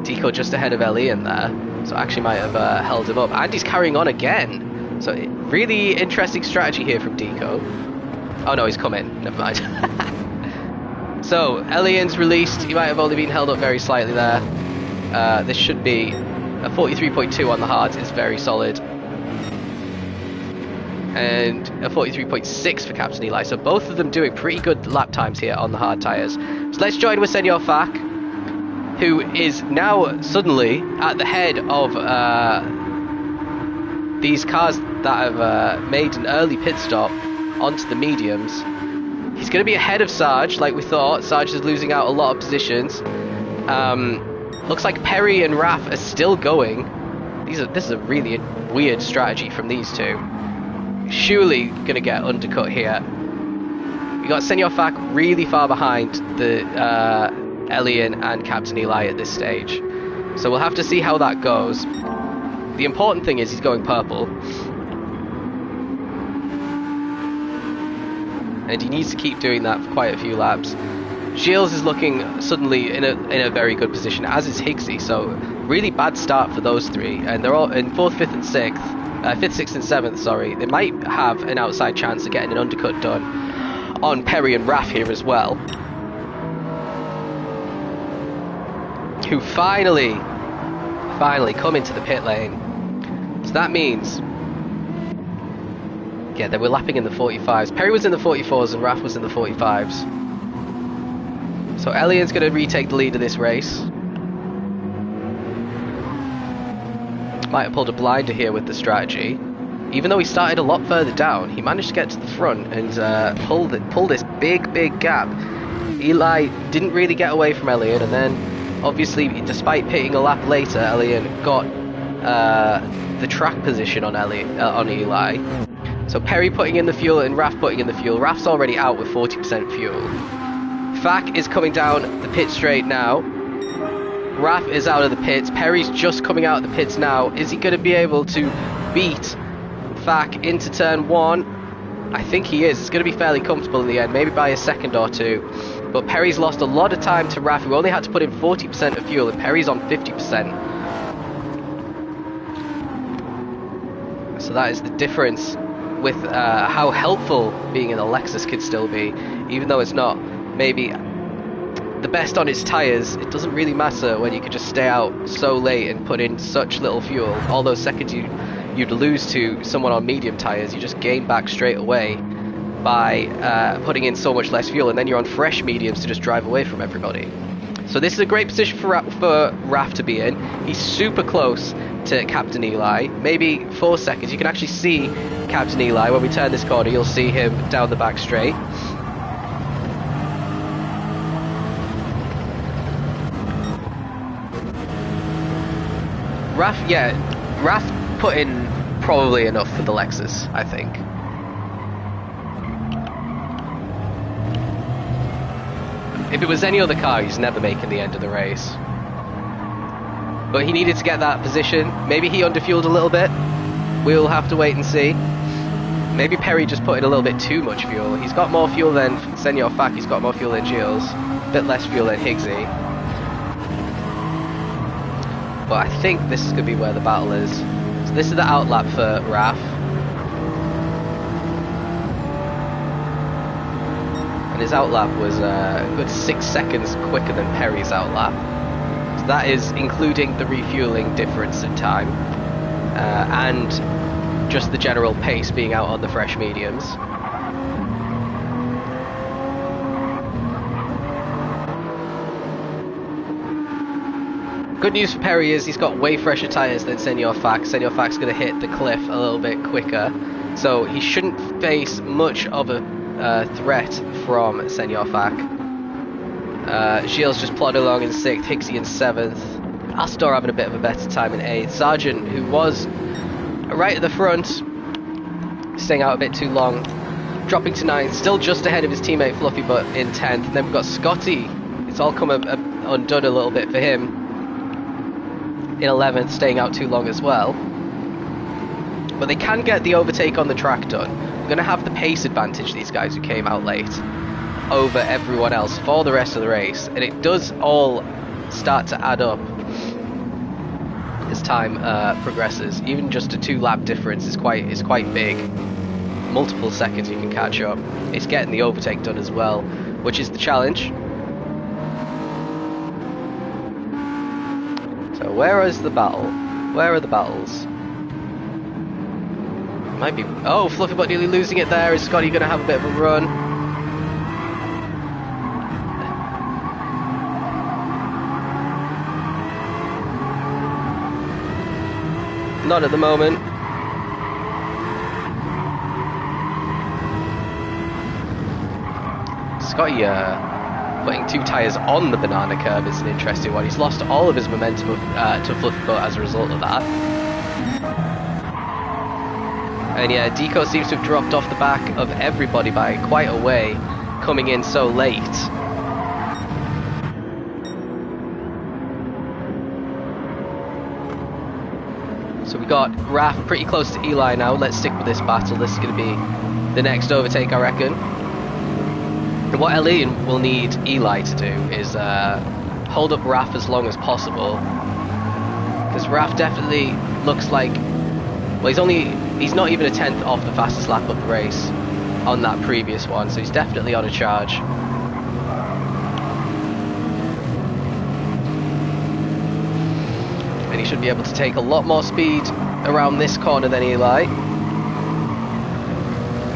Deco just ahead of Elian there. So actually might have held him up. And he's carrying on again. So really interesting strategy here from Deco. Oh no, he's come in. Never mind. So Elian's released. He might have only been held up very slightly there. This should be a 43.2 on the hards. Is very solid. And a 43.6 for Captain Eli. So both of them doing pretty good lap times here on the hard tyres. So let's join with Senor Fak, who is now suddenly at the head of these cars that have made an early pit stop onto the mediums. He's going to be ahead of Sarge, like we thought. Sarge is losing out a lot of positions. Looks like Perry and Raf are still going. This is a really weird strategy from these two. Surely going to get undercut here. We got Senor Fak really far behind the Elian and Captain Eli at this stage. So we'll have to see how that goes. The important thing is he's going purple. And he needs to keep doing that for quite a few laps. Gilles is looking suddenly in a very good position, as is Higgsy. So really bad start for those three. And they're all in 4th, 5th and 6th. 5th, 6th and 7th, sorry. They might have an outside chance of getting an undercut done on Perry and Raf here as well. Who finally come into the pit lane. So that means, yeah, they were lapping in the 45s. Perry was in the 44s and Raf was in the 45s. So Elian's going to retake the lead of this race. Might have pulled a blinder here with the strategy. Even though he started a lot further down, he managed to get to the front and pull this big gap. Eli didn't really get away from Elian, and then obviously, despite pitting a lap later, Elian got the track position on Eli. So Perry putting in the fuel and Raf putting in the fuel. Raf's already out with 40% fuel. Fak is coming down the pit straight now. Raf is out of the pits. Perry's just coming out of the pits now. Is he going to be able to beat Fak into turn 1? I think he is. It's going to be fairly comfortable in the end, maybe by a second or two. But Perry's lost a lot of time to Raf, who only had to put in 40% of fuel, and Perry's on 50%. So that is the difference with how helpful being in a Lexus could still be. Even though it's not maybe the best on its tyres, it doesn't really matter when you could just stay out so late and put in such little fuel. All those seconds you'd lose to someone on medium tyres, you just gain back straight away by putting in so much less fuel, and then you're on fresh mediums to just drive away from everybody. So this is a great position for Raf to be in. He's super close to Captain Eli, maybe 4 seconds. You can actually see Captain Eli. When we turn this corner, you'll see him down the back straight. Raf put in probably enough for the Lexus, I think. If it was any other car, he's never making the end of the race. But he needed to get that position. Maybe he underfueled a little bit. We'll have to wait and see. Maybe Perry just put in a little bit too much fuel. He's got more fuel than Senor Fak. He's got more fuel than Gilles. A bit less fuel than Higgsy. But I think this is going to be where the battle is. So this is the outlap for Raf. And his outlap was a good 6 seconds quicker than Perry's outlap. So that is including the refueling difference in time. And just the general pace being out on the fresh mediums. Good news for Perry is he's got way fresher tyres than Senor Fak. Senor Fak's going to hit the cliff a little bit quicker, so he shouldn't face much of a threat from Senor Fak. Gilles just plodded along in 6th, Higgsy in 7th, Astor having a bit of a better time in 8th, Sargent, who was right at the front, staying out a bit too long, dropping to 9th, still just ahead of his teammate Fluffy but in 10th, and then we've got Scotty. It's all come undone a little bit for him in 11th, staying out too long as well. but they can get the overtake on the track done. They're going to have the pace advantage, these guys who came out late, over everyone else for the rest of the race, and it does all start to add up as time progresses. Even just a 2-lap difference is quite big. Multiple seconds you can catch up. It's getting the overtake done as well, which is the challenge. So where is the battle? Where are the battles? Might be... Oh, Fluffybot nearly losing it there. Is Scotty going to have a bit of a run? Not at the moment. Scotty putting 2 tyres on the banana curb is an interesting one. He's lost all of his momentum to Fluffybot as a result of that. And yeah, Deco seems to have dropped off the back of everybody by quite a way, coming in so late. So we got Raph pretty close to Eli now. Let's stick with this battle. This is going to be the next overtake, I reckon. And what Elian will need Eli to do is hold up Raph as long as possible. Because Raph definitely looks like... Well, he's not even a 10th off the fastest lap of the race on that previous one, so he's definitely on a charge. And he should be able to take a lot more speed around this corner than Eli.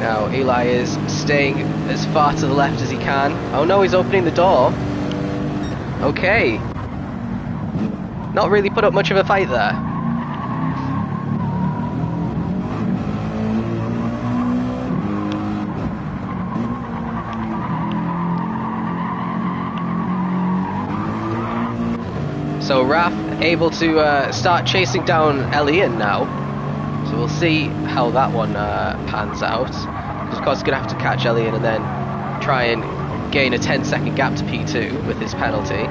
Now Eli is staying as far to the left as he can. Oh no, he's opening the door. Okay. Not really put up much of a fight there. So Raph able to start chasing down Elian now. So we'll see how that one pans out. Of course, he's going to have to catch Elian and then try and gain a 10-second gap to P2 with his penalty.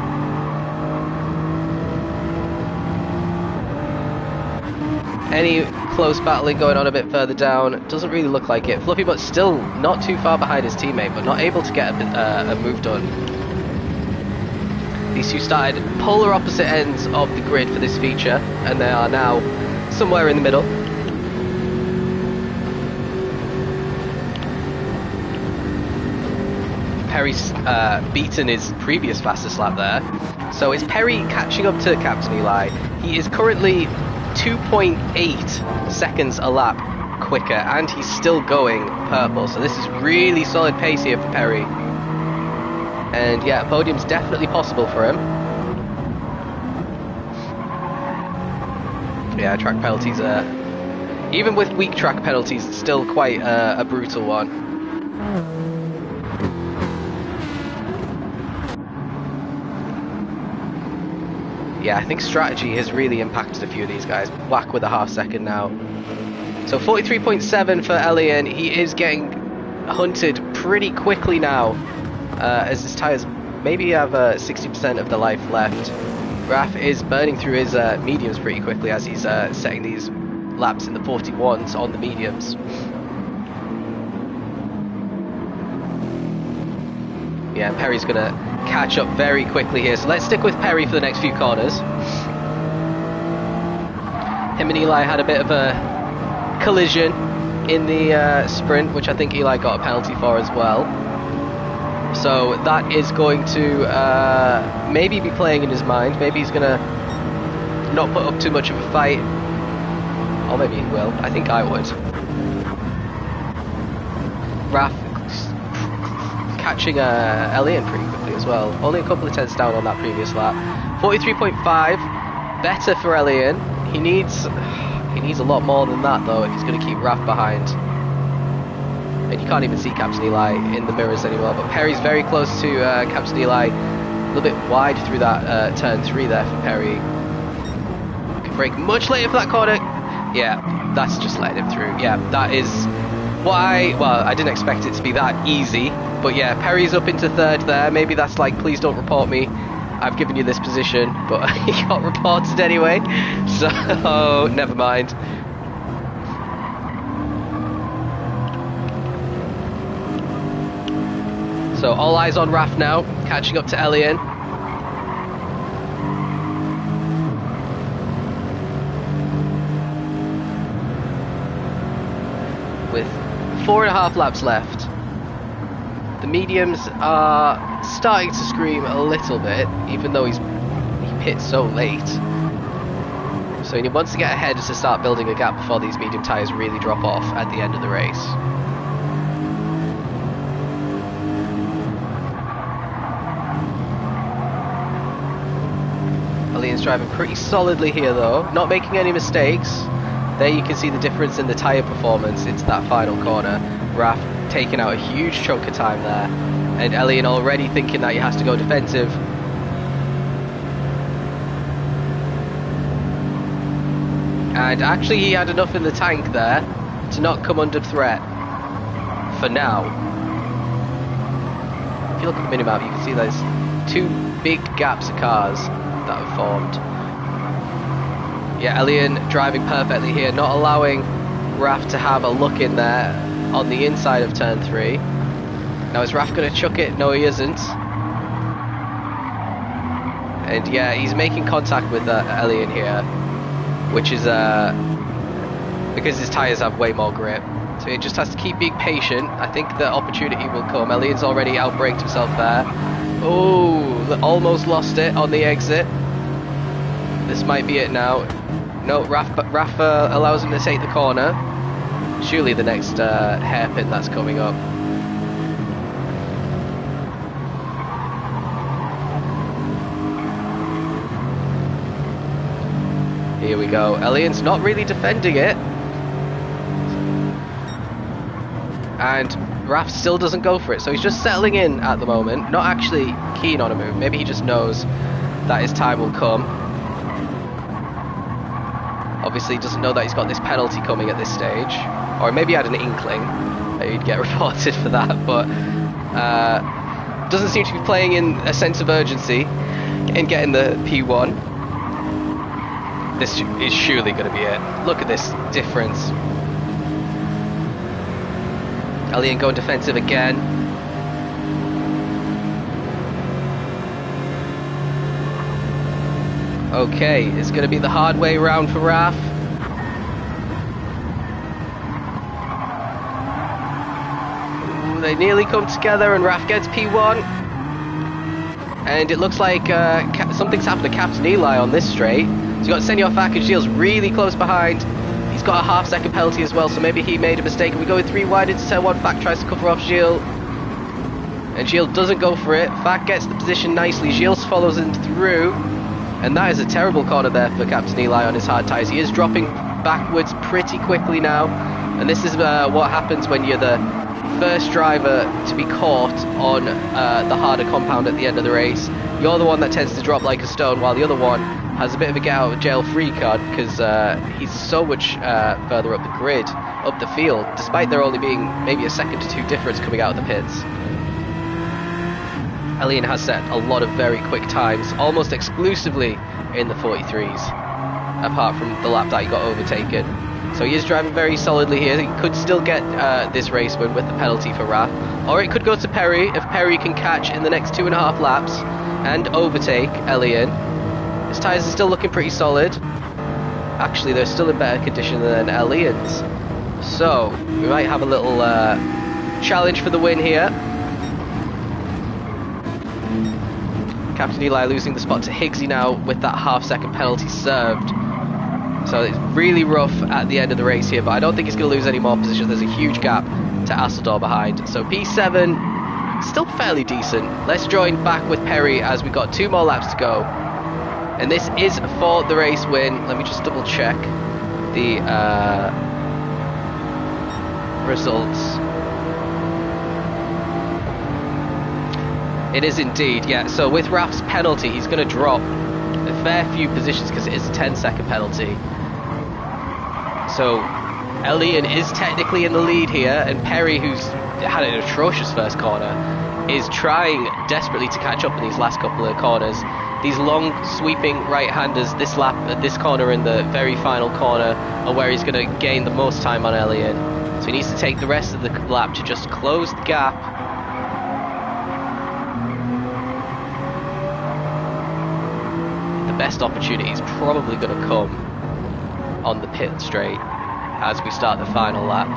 Any close battling going on a bit further down? Doesn't really look like it. Fluffybot's still not too far behind his teammate, but not able to get a move done. These two started polar opposite ends of the grid for this feature, and they are now somewhere in the middle. Perry's beaten his previous fastest lap there. So is Perry catching up to Captain Eli? He is currently 2.8 seconds a lap quicker, and he's still going purple. So this is really solid pace here for Perry. And yeah, podium's definitely possible for him. Yeah, track penalties are... Even with weak track penalties, it's still quite a brutal one. Yeah, I think strategy has really impacted a few of these guys. Whack with a half second now. So 43.7 for Elian. He is getting hunted pretty quickly now. As his tyres maybe have 60% of the life left. Raph is burning through his mediums pretty quickly as he's setting these laps in the 41s on the mediums. Yeah, Perry's going to catch up very quickly here, so let's stick with Perry for the next few corners. Him and Eli had a bit of a collision in the sprint, which I think Eli got a penalty for as well. So that is going to maybe be playing in his mind. Maybe he's going to not put up too much of a fight. Or maybe he will. I think I would. Raph catching Elian pretty quickly as well. Only a couple of tenths down on that previous lap. 43.5. Better for Elian. He needs a lot more than that though if he's going to keep Raph behind. And you can't even see Captain Eli in the mirrors anymore. But Perry's very close to Captain Eli. A little bit wide through that turn 3 there for Perry. Can brake much later for that corner. Yeah, that's just letting him through. Yeah, that is why. Well, I didn't expect it to be that easy. But yeah, Perry's up into 3rd there. Maybe that's like, please don't report me. I've given you this position. But he got reported anyway. So, never mind. So all eyes on Raf now, catching up to Elian. With 4.5 laps left. The mediums are starting to scream a little bit, even though he pit so late. So he wants to get ahead to start building a gap before these medium tyres really drop off at the end of the race. Elian's driving pretty solidly here though, not making any mistakes. There you can see the difference in the tyre performance into that final corner. Raf taking out a huge chunk of time there, and Elian already thinking that he has to go defensive. And actually he had enough in the tank there to not come under threat for now. If you look at the minimap, you can see there's 2 big gaps of cars that have formed. Yeah, Elian driving perfectly here, not allowing Raf to have a look in there on the inside of turn 3. Now is Raf going to chuck it? No, he isn't. And yeah, he's making contact with Elian here, which is because his tyres have way more grip. So he just has to keep being patient. I think the opportunity will come. Elian's already outbraked himself there. Oh, almost lost it on the exit. This might be it now. No, Raf allows him to take the corner. Surely the next hairpin that's coming up. Here we go. Elian's not really defending it. And Raf still doesn't go for it. So he's just settling in at the moment. Not actually keen on a move. Maybe he just knows that his time will come. Obviously he doesn't know that he's got this penalty coming at this stage. Or maybe he had an inkling that he'd get reported for that. But doesn't seem to be playing in a sense of urgency in getting the P1. This is surely going to be it. Look at this difference. Elian going defensive again. Okay, it's going to be the hard way round for Raf. Ooh, they nearly come together and Raf gets P1. And it looks like something's happened to Captain Eli on this straight. So you've got Senor Fak and Gilles really close behind. He's got a half-second penalty as well, so maybe he made a mistake. And we go 3 wide into turn 1. Fak tries to cover off Gilles. And Gilles doesn't go for it. Fak gets the position nicely. Gilles follows him through. And that is a terrible corner there for Captain Eli on his hard tyres. He is dropping backwards pretty quickly now. And this is what happens when you're the first driver to be caught on the harder compound at the end of the race. You're the one that tends to drop like a stone, while the other one has a bit of a get out of jail free card because he's so much further up the grid, up the field, despite there only being maybe a second to 2 difference coming out of the pits. Elian has set a lot of very quick times, almost exclusively in the 43s, apart from the lap that he got overtaken. So he is driving very solidly here. He could still get this race win with the penalty for Raf, or it could go to Perry if Perry can catch in the next 2.5 laps and overtake Elian. His tyres are still looking pretty solid. Actually, they're still in better condition than Elian's. So we might have a little challenge for the win here. Captain Eli losing the spot to Higgsy now with that half-second penalty served. So it's really rough at the end of the race here, but I don't think he's going to lose any more positions. There's a huge gap to Asseldor behind. So P7, still fairly decent. Let's join back with Perry as we've got 2 more laps to go. And this is for the race win. Let me just double check the results. It is indeed, yeah. So with Raf's penalty, he's going to drop a fair few positions because it is a 10-second penalty. So Elian is technically in the lead here, and Perry, who's had an atrocious first corner, is trying desperately to catch up in these last couple of corners. These long sweeping right-handers this lap, this corner and the very final corner are where he's going to gain the most time on Elian. So he needs to take the rest of the lap to just close the gap. the best opportunity is probably going to come on the pit straight as we start the final lap.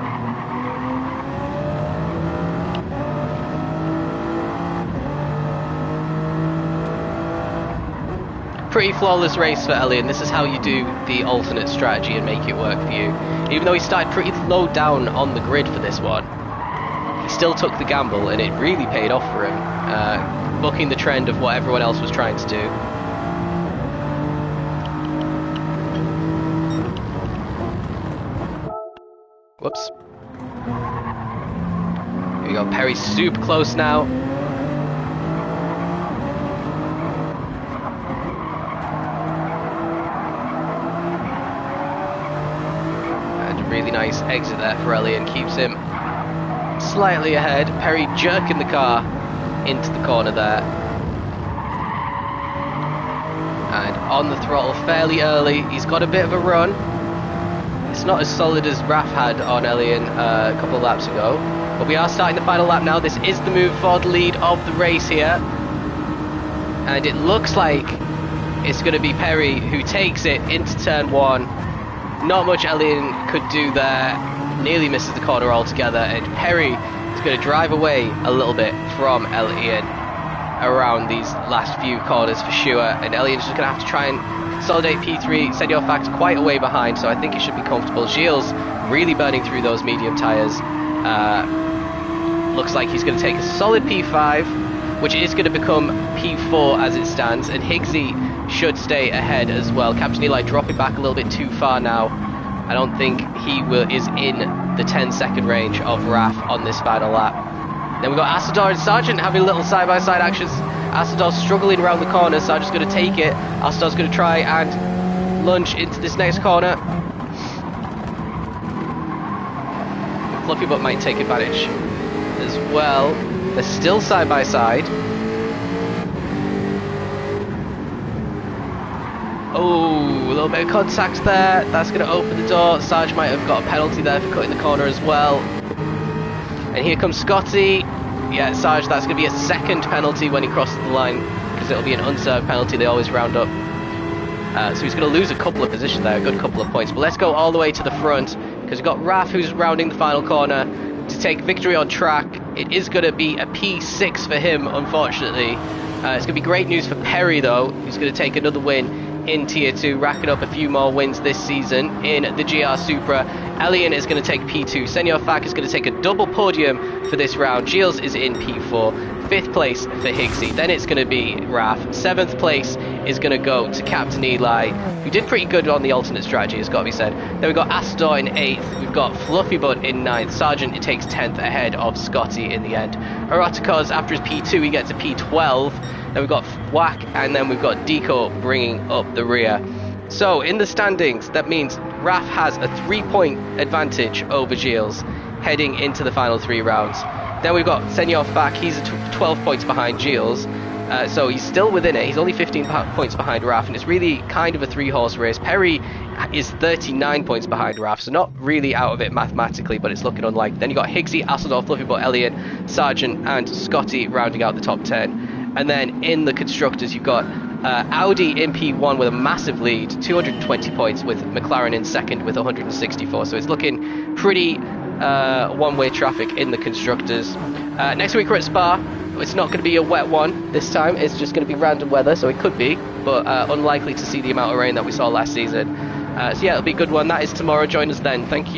Pretty flawless race for Elian. This is how you do the alternate strategy and make it work for you. Even though he started pretty low down on the grid for this one, he still took the gamble and it really paid off for him, bucking the trend of what everyone else was trying to do. Whoops. Here we go, Perry's super close now. Really nice exit there for Elian, keeps him slightly ahead. Perry jerking the car into the corner there. And on the throttle fairly early. He's got a bit of a run. It's not as solid as Raf had on Elian a couple of laps ago. But we are starting the final lap now. This is the move for the lead of the race here. And it looks like it's going to be Perry who takes it into turn 1. Not much Elian could do there, nearly misses the corner altogether, and Perry is going to drive away a little bit from Elian around these last few corners for sure, and Elian's just going to have to try and consolidate P3. Senor Fac's quite a way behind, so I think it should be comfortable. Gilles really burning through those medium tyres. Looks like he's going to take a solid P5, which is going to become P4 as it stands, and Higgsy should stay ahead as well. Captain Eli dropping back a little bit too far now. I don't think he is in the 10-second range of Raf on this final lap. Then we've got Asador and Sargent having little side-by-side actions. Asador's struggling around the corner, Sargent's going to take it. Asador's going to try and lunge into this next corner. Fluffy Butt might take advantage as well. They're still side-by-side. Oh, a little bit of contact there. That's going to open the door. Sarge might have got a penalty there for cutting the corner as well. And here comes Scotty. Yeah, Sarge, that's going to be a second penalty when he crosses the line, because it'll be an unserved penalty. They always round up. So he's going to lose a couple of positions there, a good couple of points. But let's go all the way to the front, because we've got Raf who's rounding the final corner to take victory on track. It is going to be a P6 for him, unfortunately. It's going to be great news for Perry, though, who's going to take another win in Tier 2, racking up a few more wins this season in the GR Supra. Elian is going to take P2. Senor Fac is going to take a double podium for this round. Gilles is in P4. 5th place for Higgsy. Then it's going to be Raf. 7th place is going to go to Captain Eli, who did pretty good on the alternate strategy, has got to be said. Then we've got Asador in 8th. We've got Fluffy Butt in 9th. Sargent, it takes 10th ahead of Scotty in the end. Eroticos, after his P2, he gets a P12. Then we've got Whack, and then we've got Deco bringing up the rear. So in the standings, that means Raf has a 3-point advantage over Gilles heading into the final 3 rounds. Then we've got Senor Fac, he's 12 points behind Gilles, so he's still within it. He's only 15 points behind Raf, and it's really kind of a 3-horse race. Perry is 39 points behind Raf, so not really out of it mathematically, but it's looking unlikely. Then you've got Higgsy, Asador, Fluffy Butt, Elian, Sargent, and Scotty rounding out the top 10. And then in the constructors, you've got Audi in P1 with a massive lead, 220 points, with McLaren in second with 164. So it's looking pretty one-way traffic in the constructors. Next week we're at Spa. It's not going to be a wet one this time. It's just going to be random weather, so it could be, but unlikely to see the amount of rain that we saw last season. So yeah, it'll be a good one. That is tomorrow. Join us then. Thank you.